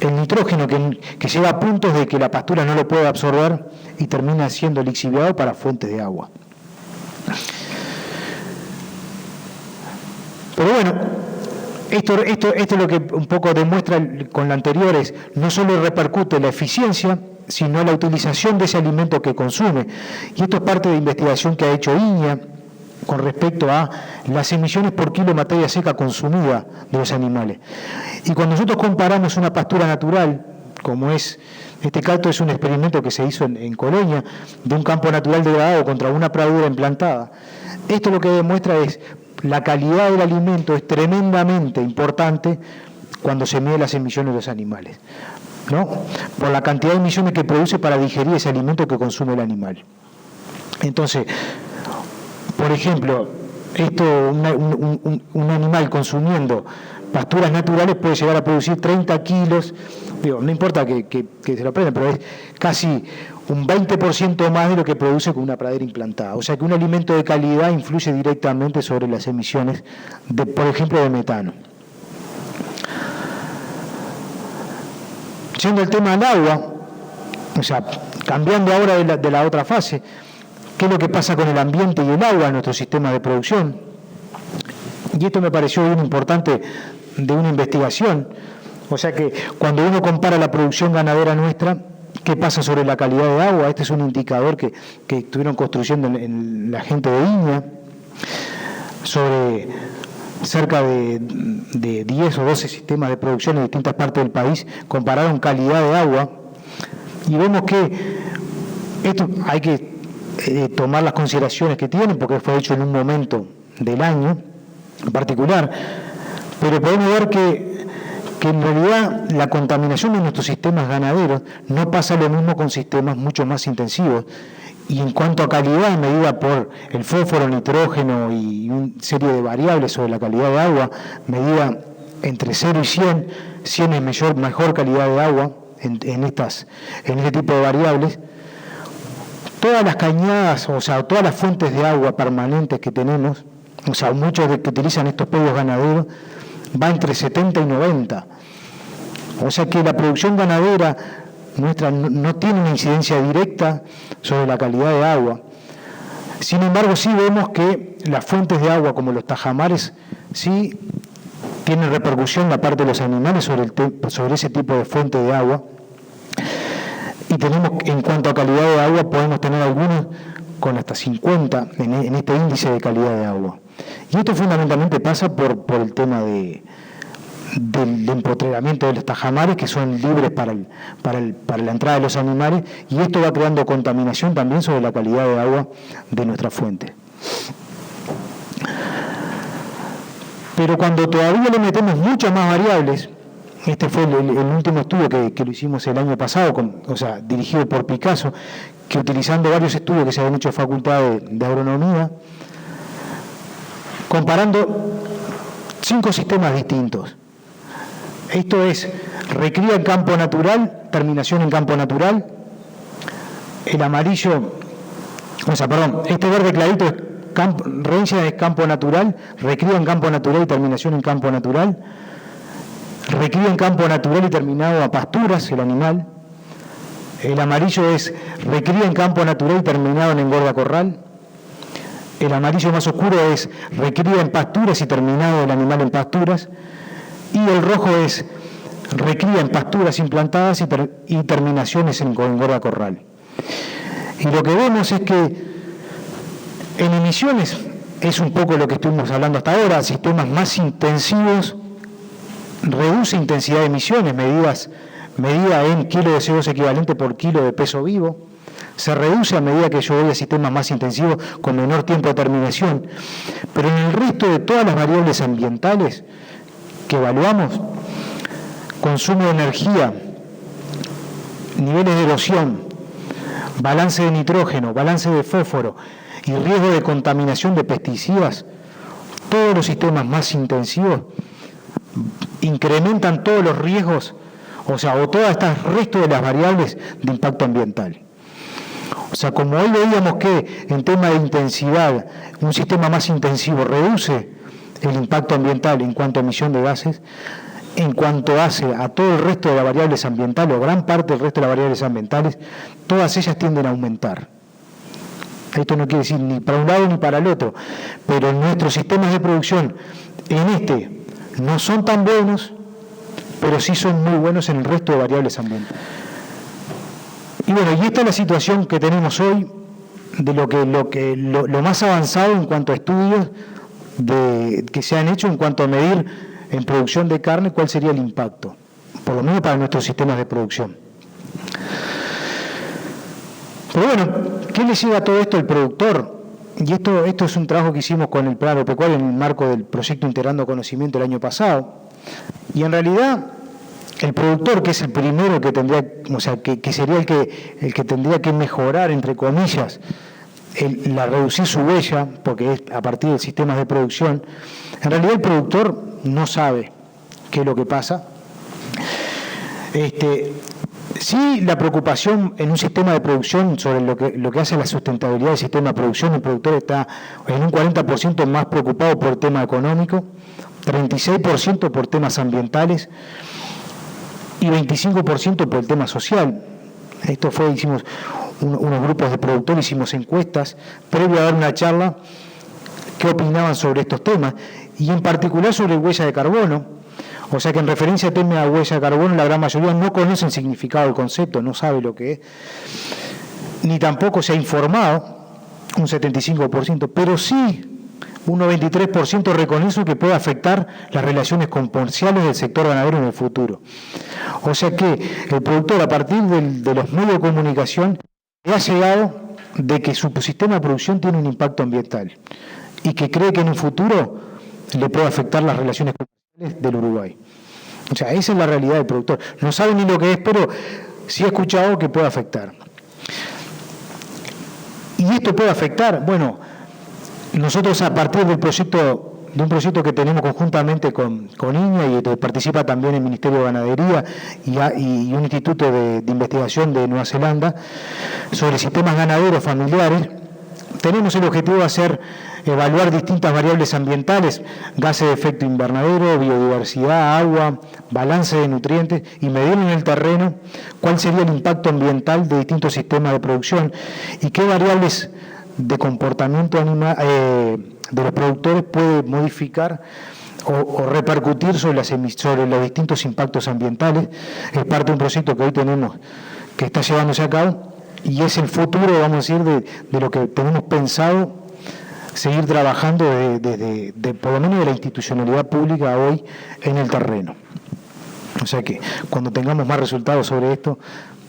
el nitrógeno que llega a puntos de que la pastura no lo puede absorber y termina siendo lixiviado para fuentes de agua. Pero bueno, esto es lo que un poco demuestra con lo anterior, es no solo repercute la eficiencia, sino la utilización de ese alimento que consume. Y esto es parte de investigación que ha hecho INEA con respecto a las emisiones por kilo de materia seca consumida de los animales. Y cuando nosotros comparamos una pastura natural, como es, en este caso es un experimento que se hizo en Colonia, de un campo natural degradado contra una pradura implantada, esto lo que demuestra es la calidad del alimento es tremendamente importante cuando se mide las emisiones de los animales, ¿no? Por la cantidad de emisiones que produce para digerir ese alimento que consume el animal. Entonces, por ejemplo, un animal consumiendo pasturas naturales puede llegar a producir 30 kilos, digo, no importa que se lo aprendan, pero es casi un 20% más de lo que produce con una pradera implantada. O sea que un alimento de calidad influye directamente sobre las emisiones, por ejemplo, de metano. Yendo al tema del agua, o sea, cambiando ahora de la otra fase, ¿qué es lo que pasa con el ambiente y el agua en nuestro sistema de producción? Y esto me pareció bien importante de una investigación. O sea que cuando uno compara la producción ganadera nuestra, ¿qué pasa sobre la calidad de agua? Este es un indicador que estuvieron construyendo en la gente de INEA, sobre cerca de 10 o 12 sistemas de producción en distintas partes del país, compararon calidad de agua, y vemos que esto hay que tomar las consideraciones que tienen, porque fue hecho en un momento del año en particular, pero podemos ver que en realidad la contaminación de nuestros sistemas ganaderos no pasa lo mismo con sistemas mucho más intensivos. Y en cuanto a calidad, medida por el fósforo, nitrógeno y una serie de variables sobre la calidad de agua, medida entre 0 y 100, 100 es mejor calidad de agua en este tipo de variables. Todas las cañadas, o sea, todas las fuentes de agua permanentes que tenemos, o sea, muchos que utilizan estos pedios ganaderos, va entre 70 y 90. O sea que la producción ganadera nuestra no tiene una incidencia directa sobre la calidad de agua. Sin embargo, sí vemos que las fuentes de agua, como los tajamares, sí tienen repercusión en la parte de los animales sobre ese tipo de fuente de agua. Y tenemos, en cuanto a calidad de agua, podemos tener algunos con hasta 50 en este índice de calidad de agua. Y esto fundamentalmente pasa por el tema del empotreramiento de los tajamares, que son libres para la entrada de los animales, y esto va creando contaminación también sobre la calidad de agua de nuestra fuente. Pero cuando todavía le metemos muchas más variables, este fue el último estudio que lo hicimos el año pasado, dirigido por Picasso, que utilizando varios estudios que se habían hecho en Facultad de Agronomía, comparando 5 sistemas distintos. Esto es recría en campo natural, terminación en campo natural, el amarillo, este verde clarito es rehencia es campo natural, recría en campo natural y terminación en campo natural, recría en campo natural y terminado a pasturas el animal, el amarillo es recría en campo natural y terminado en engorda corral, el amarillo más oscuro es recría en pasturas y terminado el animal en pasturas, y el rojo es recría en pasturas implantadas y terminaciones en engorda corral. Y lo que vemos es que en emisiones es un poco lo que estuvimos hablando hasta ahora, sistemas más intensivos reduce intensidad de emisiones, medida en kilo de CO2 equivalente por kilo de peso vivo, se reduce a medida que yo voy a sistemas más intensivos con menor tiempo de terminación, pero en el resto de todas las variables ambientales que evaluamos, consumo de energía, niveles de erosión, balance de nitrógeno, balance de fósforo y riesgo de contaminación de pesticidas, todos los sistemas más intensivos incrementan todos los riesgos, o todo este resto de las variables de impacto ambiental. O sea, como hoy veíamos que en tema de intensidad, un sistema más intensivo reduce el impacto ambiental en cuanto a emisión de gases, en cuanto hace a todo el resto de las variables ambientales, o gran parte del resto de las variables ambientales, todas ellas tienden a aumentar. Esto no quiere decir ni para un lado ni para el otro, pero nuestros sistemas de producción no son tan buenos, pero sí son muy buenos en el resto de variables ambientales. Y bueno, y esta es la situación que tenemos hoy de lo más avanzado en cuanto a estudios que se han hecho en cuanto a medir en producción de carne cuál sería el impacto, por lo menos para nuestros sistemas de producción. Pero bueno, ¿qué le llega a todo esto al productor? Y esto es un trabajo que hicimos con el Plan Agropecuario en el marco del proyecto Integrando Conocimiento el año pasado. Y en realidad, el productor, que es el primero que tendría, que sería el que tendría que mejorar, entre comillas, reducir su huella, porque es a partir de sistemas de producción, en realidad el productor no sabe qué es lo que pasa. Sí, la preocupación en un sistema de producción sobre lo que hace la sustentabilidad del sistema de producción, el productor está en un 40% más preocupado por el tema económico, 36% por temas ambientales y 25% por el tema social. Hicimos unos grupos de productores, hicimos encuestas previo a dar una charla, qué opinaban sobre estos temas, y en particular sobre huella de carbono. O sea que en referencia al tema de huella de carbono, la gran mayoría no conoce el significado del concepto, no sabe lo que es, ni tampoco se ha informado, un 75%, pero sí un 93% reconoce que puede afectar las relaciones comerciales del sector ganadero en el futuro. O sea que el productor, a partir de los medios de comunicación, le ha llegado de que su sistema de producción tiene un impacto ambiental y que cree que en un futuro le puede afectar las relaciones comerciales del Uruguay. O sea, esa es la realidad del productor. No sabe ni lo que es, pero sí ha escuchado que puede afectar. ¿Y esto puede afectar? Bueno, nosotros a partir de un proyecto que tenemos conjuntamente con INEA y que participa también el Ministerio de Ganadería y un instituto de investigación de Nueva Zelanda sobre sistemas ganaderos familiares, tenemos el objetivo de evaluar distintas variables ambientales, gases de efecto invernadero, biodiversidad, agua, balance de nutrientes, y medir en el terreno cuál sería el impacto ambiental de distintos sistemas de producción y qué variables de comportamiento animal de los productores puede modificar o repercutir sobre los distintos impactos ambientales. Es parte de un proyecto que hoy tenemos, que está llevándose a cabo, y es el futuro, vamos a decir, de lo que tenemos pensado seguir trabajando por lo menos de la institucionalidad pública hoy en el terreno. O sea que cuando tengamos más resultados sobre esto,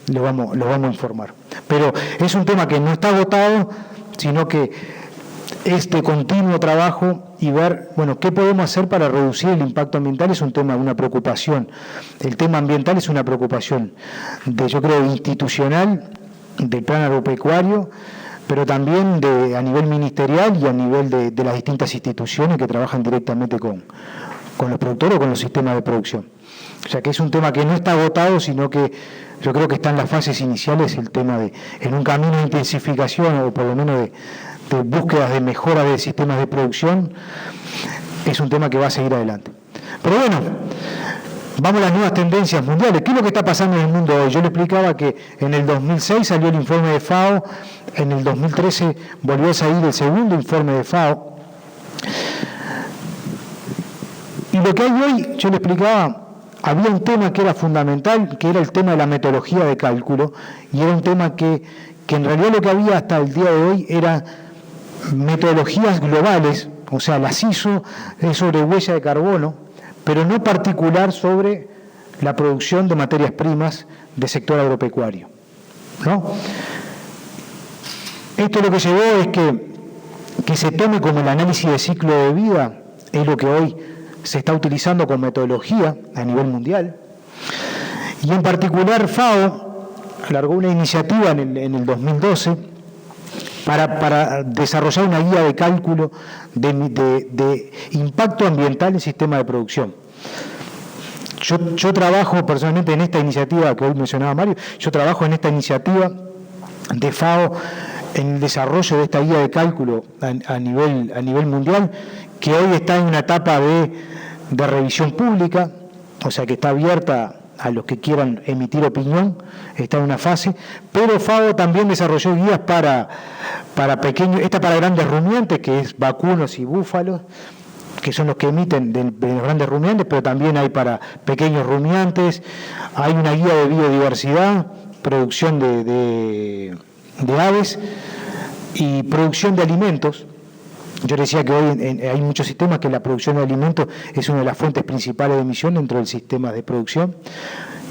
lo vamos a informar. Pero es un tema que no está agotado, sino que este continuo trabajo y ver, bueno, qué podemos hacer para reducir el impacto ambiental es un tema, una preocupación. El tema ambiental es una preocupación yo creo, institucional, del plan agropecuario, pero también a nivel ministerial y a nivel de las distintas instituciones que trabajan directamente con los productores o con los sistemas de producción. O sea que es un tema que no está agotado, sino que yo creo que está en las fases iniciales el tema en un camino de intensificación o por lo menos de búsquedas de mejora de sistemas de producción, es un tema que va a seguir adelante. Pero bueno, vamos a las nuevas tendencias mundiales. ¿Qué es lo que está pasando en el mundo hoy? Yo le explicaba que en el 2006 salió el informe de FAO, en el 2013 volvió a salir el segundo informe de FAO. Y lo que hay hoy, yo le explicaba, había un tema que era fundamental, que era el tema de la metodología de cálculo, y era un tema que en realidad lo que había hasta el día de hoy era metodologías globales, o sea, las ISO es sobre huella de carbono, pero no particular sobre la producción de materias primas del sector agropecuario, ¿no? Esto lo que llevó es que se tome como el análisis de ciclo de vida, es lo que hoy se está utilizando como metodología a nivel mundial, y en particular FAO largó una iniciativa en el 2012 para desarrollar una guía de cálculo de impacto ambiental en sistema de producción. Yo trabajo personalmente en esta iniciativa que hoy mencionaba Mario, yo trabajo en esta iniciativa de FAO en el desarrollo de esta guía de cálculo a nivel mundial, que hoy está en una etapa de revisión pública, o sea que está abierta a los que quieran emitir opinión, está en una fase, pero FAO también desarrolló guías para pequeños, esta para grandes rumiantes, que es vacunos y búfalos, que son los que emiten de los grandes rumiantes, pero también hay para pequeños rumiantes, hay una guía de biodiversidad, producción de aves y producción de alimentos. Yo decía que hoy hay muchos sistemas que la producción de alimentos es una de las fuentes principales de emisión dentro del sistema de producción.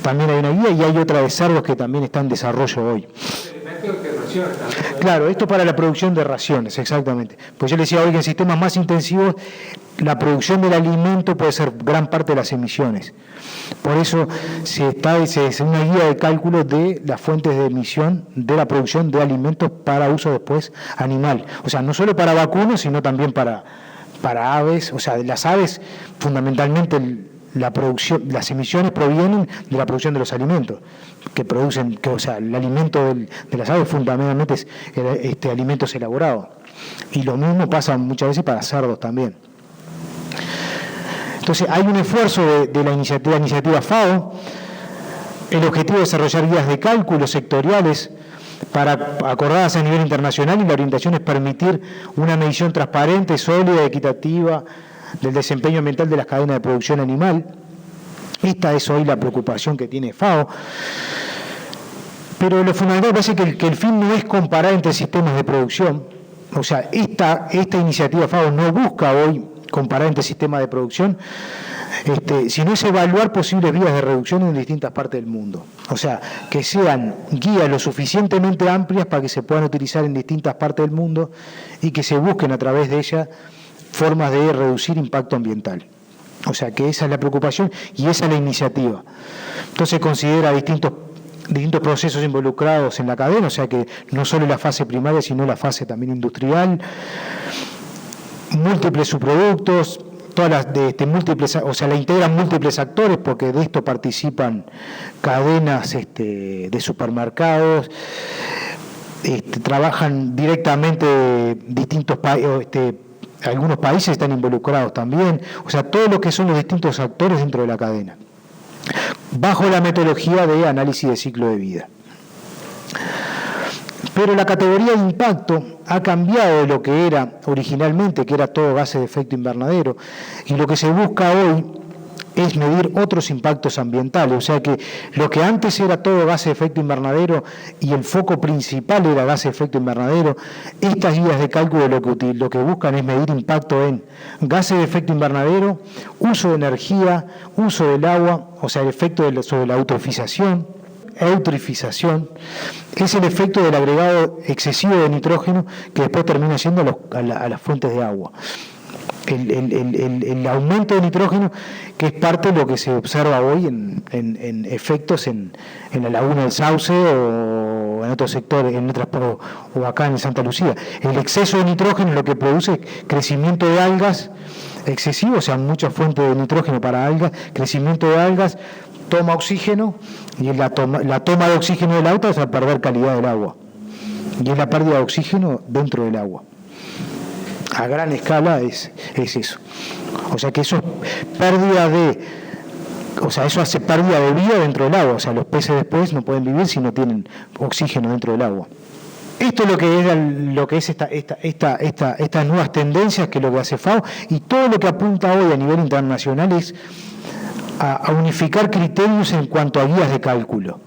También hay una guía y hay otra de cerdos que también está en desarrollo hoy. Claro, esto para la producción de raciones, exactamente. Pues yo le decía hoy que en sistemas más intensivos la producción del alimento puede ser gran parte de las emisiones. Por eso se hace una guía de cálculo de las fuentes de emisión de la producción de alimentos para uso después animal. O sea, no solo para vacunos, sino también para aves. O sea, de las aves, fundamentalmente las emisiones provienen de la producción de los alimentos que producen, o sea, el alimento de las aves fundamentalmente es alimentos elaborados. Y lo mismo pasa muchas veces para cerdos también. Entonces, hay un esfuerzo de la iniciativa FAO. El objetivo es desarrollar guías de cálculo sectoriales acordadas a nivel internacional, y la orientación es permitir una medición transparente, sólida y equitativa del desempeño ambiental de las cadenas de producción animal. Esta es hoy la preocupación que tiene FAO. Pero lo fundamental parece que el fin no es comparar entre sistemas de producción. O sea, esta iniciativa FAO no busca hoy comparar entre sistemas de producción, sino es evaluar posibles vías de reducción en distintas partes del mundo. O sea, que sean guías lo suficientemente amplias para que se puedan utilizar en distintas partes del mundo y que se busquen a través de ellas formas de reducir impacto ambiental. O sea, que esa es la preocupación y esa es la iniciativa. Entonces considera distintos procesos involucrados en la cadena, o sea que no solo la fase primaria, sino la fase también industrial, múltiples subproductos, todas las múltiples, o sea, la integran múltiples actores, porque de esto participan cadenas de supermercados, trabajan directamente distintos países, algunos países están involucrados también, o sea, todo lo que son los distintos actores dentro de la cadena, bajo la metodología de análisis de ciclo de vida. Pero la categoría de impacto ha cambiado de lo que era originalmente, que era todo gases de efecto invernadero, y lo que se busca hoy es medir otros impactos ambientales. O sea que lo que antes era todo gases de efecto invernadero y el foco principal era gases de efecto invernadero, estas guías de cálculo lo que buscan es medir impacto en gases de efecto invernadero, uso de energía, uso del agua, o sea, el efecto sobre la eutrofización, es el efecto del agregado excesivo de nitrógeno que después termina yendo a las fuentes de agua. El aumento de nitrógeno, que es parte de lo que se observa hoy en efectos en la laguna del Sauce o en otros sectores, o acá en Santa Lucía. El exceso de nitrógeno es lo que produce crecimiento de algas excesivo, o sea, muchas fuentes de nitrógeno para algas, crecimiento de algas, toma oxígeno, y la toma de oxígeno del agua es a perder calidad del agua. Y es la pérdida de oxígeno dentro del agua. A gran escala es eso. O sea que eso es eso hace pérdida de vida dentro del agua. O sea, los peces después no pueden vivir si no tienen oxígeno dentro del agua. Esto es lo que es estas nuevas tendencias, que es lo que hace FAO, y todo lo que apunta hoy a nivel internacional es a unificar criterios en cuanto a guías de cálculo,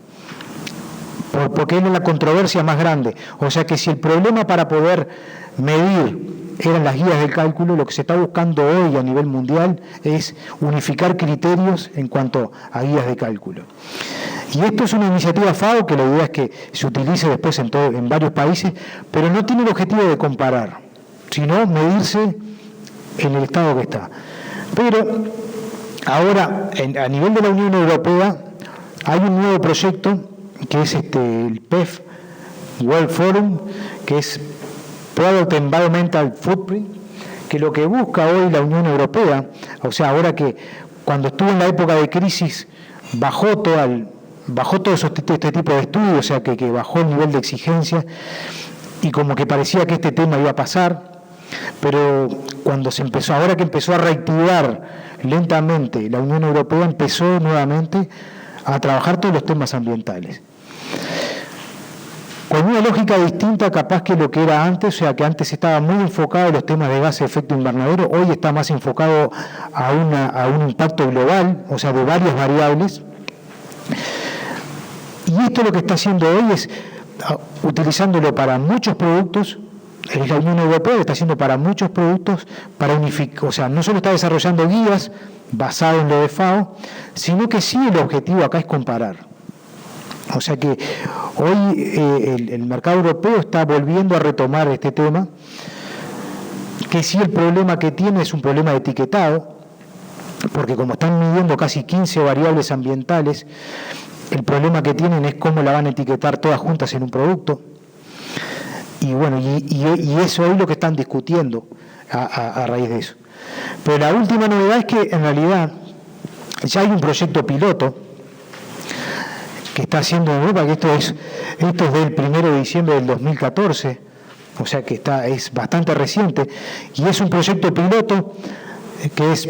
porque es la controversia más grande. O sea que si el problema para poder medir eran las guías de cálculo, lo que se está buscando hoy a nivel mundial es unificar criterios en cuanto a guías de cálculo. Y esto es una iniciativa FAO que la idea es que se utilice después en varios países, pero no tiene el objetivo de comparar, sino medirse en el estado que está. Pero ahora, a nivel de la Unión Europea, hay un nuevo proyecto que es el PEF World Forum, que es Product Environmental Footprint, que lo que busca hoy la Unión Europea, o sea, ahora que cuando estuvo en la época de crisis, bajó todo este tipo de estudios, o sea que bajó el nivel de exigencia y como que parecía que este tema iba a pasar, pero ahora que empezó a reactivar lentamente la Unión Europea, empezó nuevamente a trabajar todos los temas ambientales. Con una lógica distinta capaz que lo que era antes, o sea que antes estaba muy enfocado en los temas de gases de efecto invernadero, hoy está más enfocado a un impacto global, o sea de varias variables. Y esto lo que está haciendo hoy es utilizándolo para muchos productos. La Unión Europea lo está haciendo para muchos productos, para unificar, o sea, no solo está desarrollando guías basadas en lo de FAO, sino que sí el objetivo acá es comparar. O sea que hoy el mercado europeo está volviendo a retomar este tema, que sí el problema que tiene es un problema de etiquetado, porque como están midiendo casi 15 variables ambientales, el problema que tienen es cómo la van a etiquetar todas juntas en un producto. Y bueno, y eso es lo que están discutiendo a raíz de eso. Pero la última novedad es que en realidad ya hay un proyecto piloto que está haciendo en Europa, que esto es del 1 de diciembre del 2014, o sea que es bastante reciente, y es un proyecto piloto que es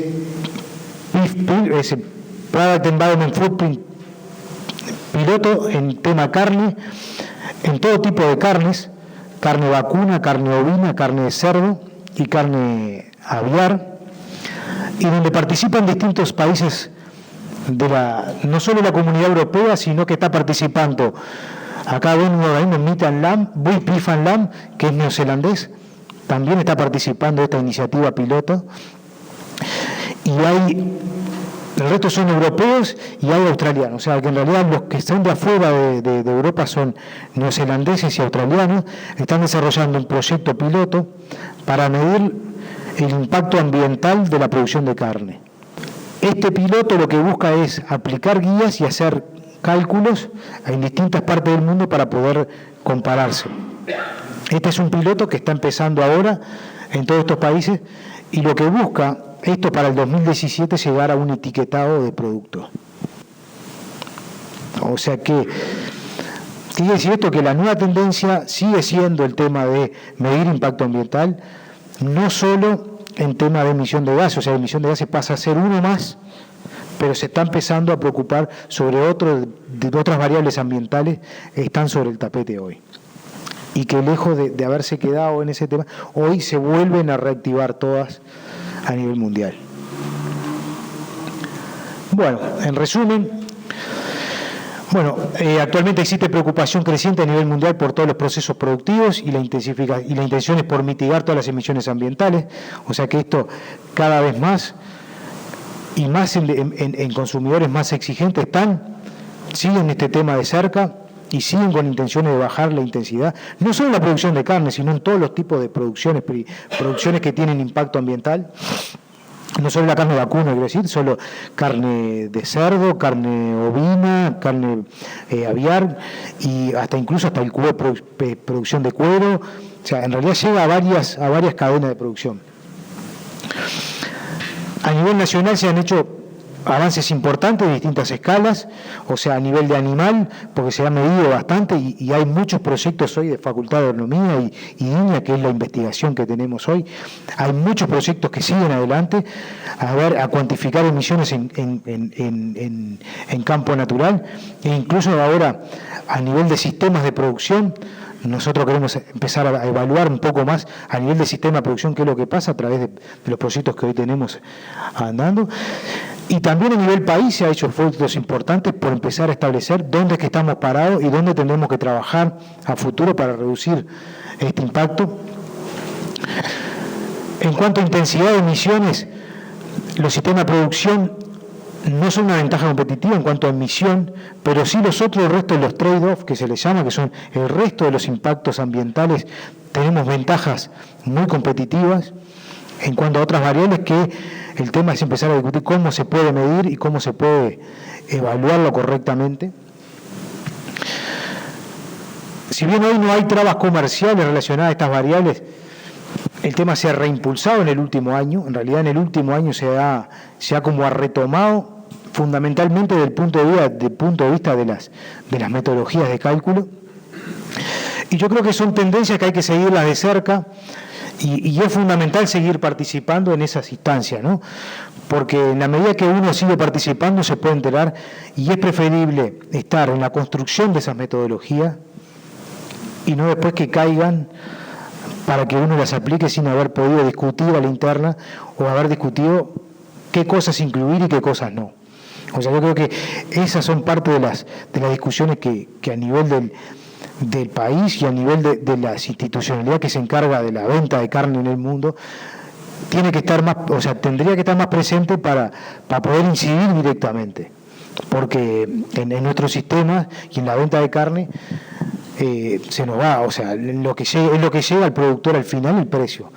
Product Environment Footprint piloto en tema carne, en todo tipo de carnes, carne vacuna, carne ovina, carne de cerdo y carne aviar, y donde participan distintos países no solo la Comunidad Europea, sino que está participando acá ven un organismo Meat and Lamb, Beef and Lamb, que es neozelandés, también está participando de esta iniciativa piloto, y el resto son europeos y hay australianos, o sea que en realidad los que están de afuera de Europa son neozelandeses y australianos. Están desarrollando un proyecto piloto para medir el impacto ambiental de la producción de carne. Este piloto lo que busca es aplicar guías y hacer cálculos en distintas partes del mundo para poder compararse. Este es un piloto que está empezando ahora en todos estos países y lo que busca esto para el 2017 llegar a un etiquetado de producto. O sea que quiere decir esto que la nueva tendencia sigue siendo el tema de medir impacto ambiental, no solo en tema de emisión de gases, o sea, emisión de gases pasa a ser uno más, pero se está empezando a preocupar sobre otras variables ambientales que están sobre el tapete hoy. Y que lejos de haberse quedado en ese tema, hoy se vuelven a reactivar todas a nivel mundial. Bueno, en resumen, actualmente existe preocupación creciente a nivel mundial por todos los procesos productivos y la intención es por mitigar todas las emisiones ambientales, o sea que esto cada vez más y más en consumidores más exigentes siguen este tema de cerca y siguen con intenciones de bajar la intensidad, no solo en la producción de carne, sino en todos los tipos de producciones que tienen impacto ambiental. No solo la carne vacuna, quiero decir, solo carne de cerdo, carne ovina, carne aviar y incluso hasta el producción de cuero. O sea, en realidad llega a varias cadenas de producción. A nivel nacional se han hecho avances importantes en distintas escalas, o sea, a nivel de animal, porque se ha medido bastante y hay muchos proyectos hoy de Facultad de Agronomía y INEA, que es la investigación que tenemos hoy. Hay muchos proyectos que siguen adelante a cuantificar emisiones en campo natural e incluso ahora a nivel de sistemas de producción. Nosotros queremos empezar a evaluar un poco más a nivel de sistema de producción qué es lo que pasa a través de los proyectos que hoy tenemos andando. Y también a nivel país se ha hecho esfuerzos importantes por empezar a establecer dónde es que estamos parados y dónde tendremos que trabajar a futuro para reducir este impacto. En cuanto a intensidad de emisiones, los sistemas de producción no son una ventaja competitiva en cuanto a emisión, pero sí el resto de los trade-off que se les llama, que son el resto de los impactos ambientales, tenemos ventajas muy competitivas. En cuanto a otras variables, que el tema es empezar a discutir cómo se puede medir y cómo se puede evaluarlo correctamente. Si bien hoy no hay trabas comerciales relacionadas a estas variables, el tema se ha reimpulsado en el último año. En realidad, en el último año se ha como retomado fundamentalmente desde el punto de vista de las metodologías de cálculo. Y yo creo que son tendencias que hay que seguirlas de cerca y es fundamental seguir participando en esas instancias, ¿no? Porque en la medida que uno sigue participando se puede enterar y es preferible estar en la construcción de esas metodologías y no después que caigan para que uno las aplique sin haber podido discutir a la interna o haber discutido qué cosas incluir y qué cosas no. O sea, yo creo que esas son parte de las discusiones que a nivel del país y a nivel de la institucionalidad que se encarga de la venta de carne en el mundo tiene que estar más, o sea, tendría que estar más presente para poder incidir directamente, porque en nuestro sistema y en la venta de carne se nos va, o sea, es lo que llega al productor al final, el precio.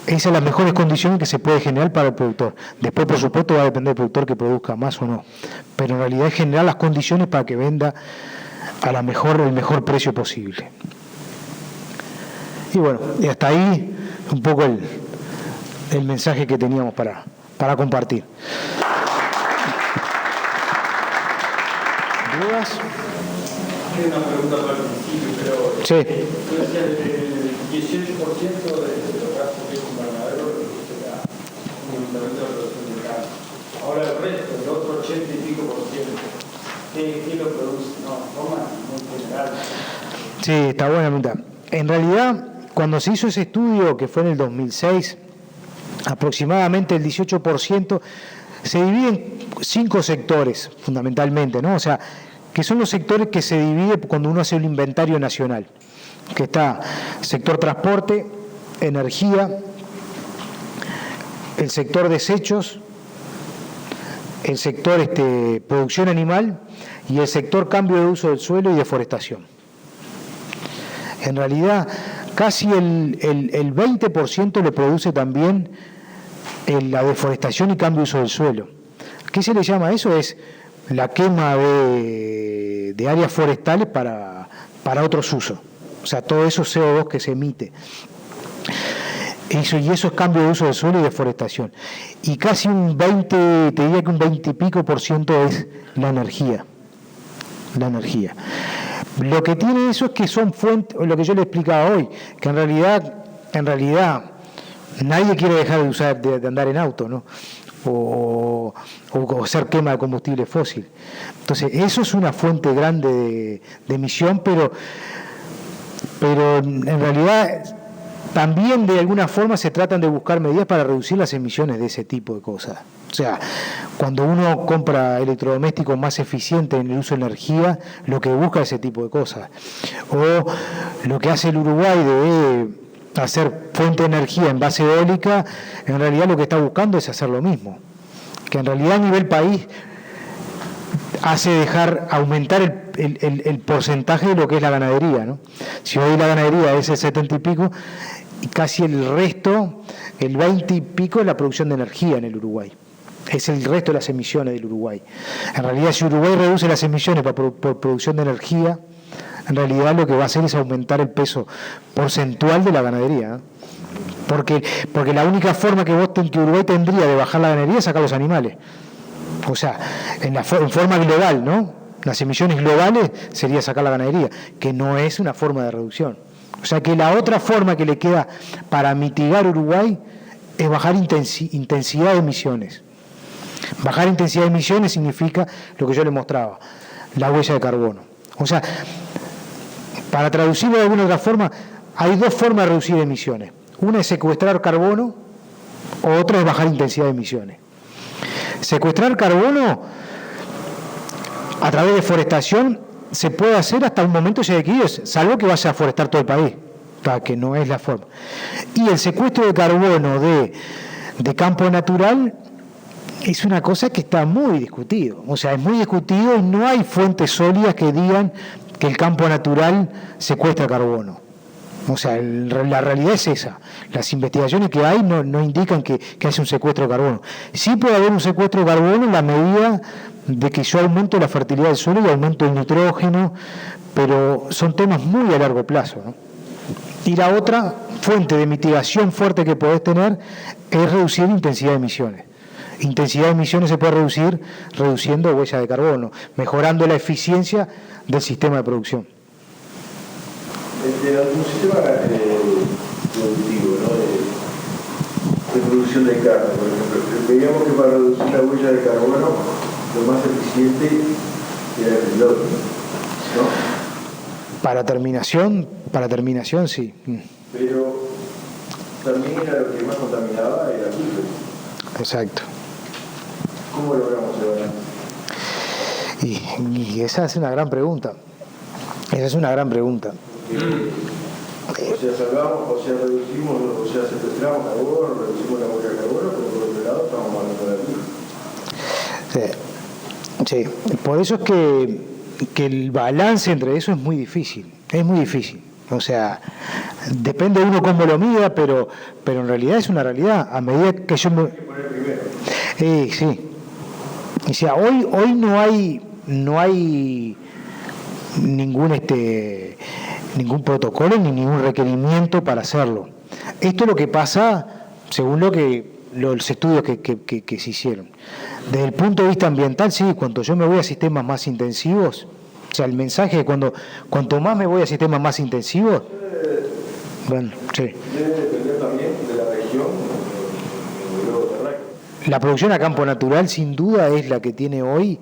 Esas son las mejores condiciones que se puede generar para el productor. Después, por supuesto, va a depender del productor que produzca más o no, pero en realidad es generar las condiciones para que venda a el mejor precio posible. Y bueno, y hasta ahí un poco el mensaje que teníamos para compartir. ¿Dudas? Hay una pregunta para el principio, pero sí. Tú decías el 18% de los gastos que es un invernadero será un incremento de producción de carne. Ahora el resto, el otro 80 y pico por ciento, ¿qué lo produce? No, forma muy general. Sí, está buena pregunta. En realidad, cuando se hizo ese estudio, que fue en el 2006, aproximadamente el 18% se divide en 5 sectores, fundamentalmente, ¿no? O sea, que son los sectores que se divide cuando uno hace un inventario nacional, que está sector transporte, energía, el sector desechos, el sector producción animal y el sector cambio de uso del suelo y deforestación. En realidad, casi el 20% lo produce también la deforestación y cambio de uso del suelo. ¿Qué se le llama a eso? Es la quema de áreas forestales para otros usos. O sea, todo eso CO2 que se emite. Y eso es cambio de uso del suelo y deforestación. Y casi un 20, te diría que un 20 y pico % es la energía. La energía. Lo que tiene eso es que son fuentes, lo que yo le explicaba hoy, que en realidad nadie quiere dejar de andar en auto, ¿no? O hacer quema de combustible fósil. Entonces, eso es una fuente grande de emisión, pero en realidad también de alguna forma se tratan de buscar medidas para reducir las emisiones de ese tipo de cosas. O sea, cuando uno compra electrodomésticos más eficientes en el uso de energía, lo que busca es ese tipo de cosas. O lo que hace el Uruguay de hacer fuente de energía en base eólica, en realidad lo que está buscando es hacer lo mismo. Que en realidad a nivel país hace aumentar el porcentaje de lo que es la ganadería, ¿no? Si hoy la ganadería es el 70 y pico, y casi el resto, el 20 y pico es la producción de energía en el Uruguay. Es el resto de las emisiones del Uruguay. En realidad, si Uruguay reduce las emisiones por producción de energía, en realidad lo que va a hacer es aumentar el peso porcentual de la ganadería, ¿eh? Porque la única forma que Uruguay tendría de bajar la ganadería es sacar los animales. O sea, en forma global, ¿no? Las emisiones globales sería sacar la ganadería, que no es una forma de reducción. O sea que la otra forma que le queda para mitigar Uruguay es bajar intensidad de emisiones. Bajar intensidad de emisiones significa lo que yo le mostraba, la huella de carbono. O sea, para traducirlo de alguna otra forma, hay 2 formas de reducir emisiones. Una es secuestrar carbono, o otra es bajar intensidad de emisiones. Secuestrar carbono a través de deforestación se puede hacer hasta un momento ya adquirido, salvo que vaya a forestar todo el país, que no es la forma. Y el secuestro de carbono de campo natural es una cosa que está muy discutido. O sea, es muy discutido y no hay fuentes sólidas que digan que el campo natural secuestra carbono. O sea, la realidad es esa. Las investigaciones que hay no indican que haya un secuestro de carbono. Sí puede haber un secuestro de carbono en la medida de que yo aumento la fertilidad del suelo y aumento el nitrógeno, pero son temas muy a largo plazo, ¿no? Y la otra fuente de mitigación fuerte que podés tener es reducir intensidad de emisiones. Intensidad de emisiones se puede reducir reduciendo huella de carbono, mejorando la eficiencia del sistema de producción. Un sistema productivo, ¿no? de producción de carne, por ejemplo. Veíamos que para reducir la huella de carbono, lo más eficiente era el piloto, ¿no? Para terminación sí. Pero también era lo que más contaminaba, era el piloto. Exacto. ¿Cómo logramos el balance? Y esa es una gran pregunta. O sea, salvamos, o sea, reducimos, o sea, secuestramos carbono, reducimos la huella de carbono, pero por otro lado estamos hablando de la vida. Sí. Por eso es que el balance entre eso es muy difícil. O sea, depende de uno cómo lo mida, pero en realidad es una realidad. A medida que yo me... Hay que poner primero. Sí. O sea, hoy no hay ningún protocolo ni ningún requerimiento para hacerlo. Esto es lo que pasa según los estudios que se hicieron. Desde el punto de vista ambiental, sí, cuando yo me voy a sistemas más intensivos, o sea, el mensaje es cuanto más me voy a sistemas más intensivos, bueno, sí. Debe depender también de la región del globo terráqueo. La producción a campo natural, sin duda, es la que tiene hoy,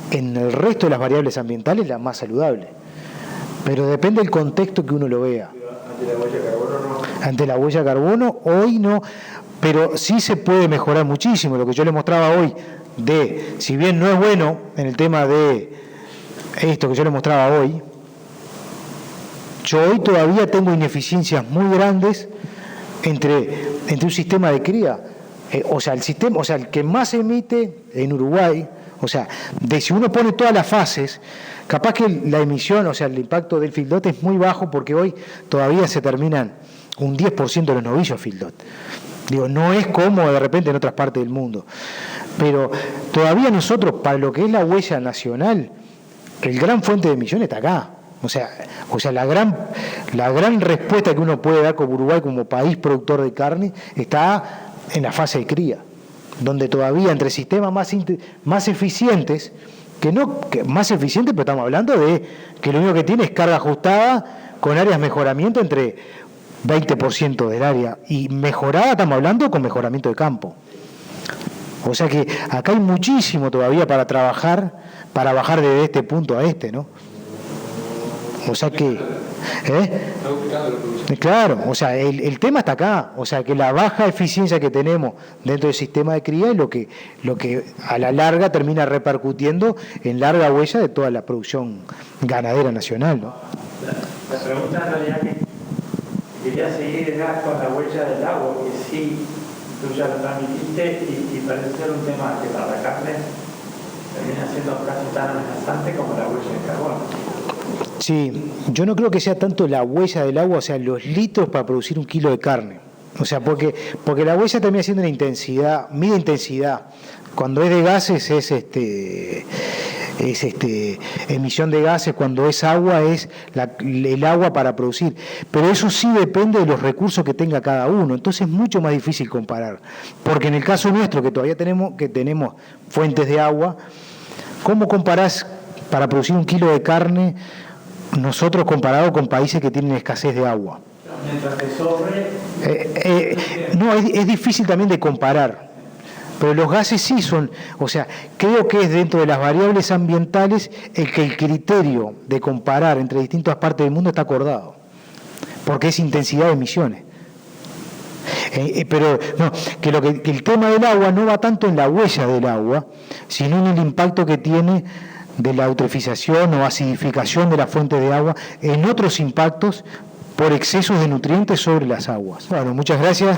en el resto de las variables ambientales, la más saludable. Pero depende del contexto que uno lo vea. Ante la huella de carbono no. Ante la huella de carbono, hoy no, pero sí se puede mejorar muchísimo. Lo que yo le mostraba hoy, si bien no es bueno en el tema de esto que yo le mostraba hoy, yo hoy todavía tengo ineficiencias muy grandes entre un sistema de cría. El que más emite en Uruguay, o sea, si uno pone todas las fases, capaz que la emisión, o sea, el impacto del feedlot es muy bajo porque hoy todavía se terminan un 10% de los novillos feedlot. Digo, no es como de repente en otras partes del mundo. Pero todavía nosotros, para lo que es la huella nacional, el gran fuente de emisión está acá. O sea, la gran respuesta que uno puede dar como Uruguay, como país productor de carne, está en la fase de cría, donde todavía entre sistemas más eficientes, más eficientes, pero estamos hablando de que lo único que tiene es carga ajustada con áreas de mejoramiento entre 20% del área, y mejorada estamos hablando con mejoramiento de campo. O sea que acá hay muchísimo todavía para trabajar, para bajar de este punto a este, ¿no? O sea que... Claro, o sea, el tema está acá, o sea que la baja eficiencia que tenemos dentro del sistema de cría es lo que a la larga termina repercutiendo en larga huella de toda la producción ganadera nacional, ¿no? La pregunta en realidad que quería seguir era con la huella del agua, que sí, tú ya lo transmitiste y parece ser un tema que para la carne termina siendo casi tan amenazante como la huella de carbono. Sí, yo no creo que sea tanto la huella del agua, o sea, los litros para producir 1 kilo de carne. O sea, porque la huella termina siendo una intensidad, mide intensidad. Cuando es de gases es emisión de gases, cuando es agua es el agua para producir. Pero eso sí depende de los recursos que tenga cada uno. Entonces es mucho más difícil comparar. Porque en el caso nuestro, que todavía tenemos fuentes de agua, ¿cómo comparás para producir 1 kilo de carne nosotros comparado con países que tienen escasez de agua? Mientras que sobre... No, es difícil también de comparar, pero los gases sí son, o sea, creo que es dentro de las variables ambientales el que el criterio de comparar entre distintas partes del mundo está acordado, porque es intensidad de emisiones. Pero no, que el tema del agua no va tanto en la huella del agua, sino en el impacto que tiene de la eutrofización o acidificación de la fuente de agua, en otros impactos por excesos de nutrientes sobre las aguas. Bueno, muchas gracias.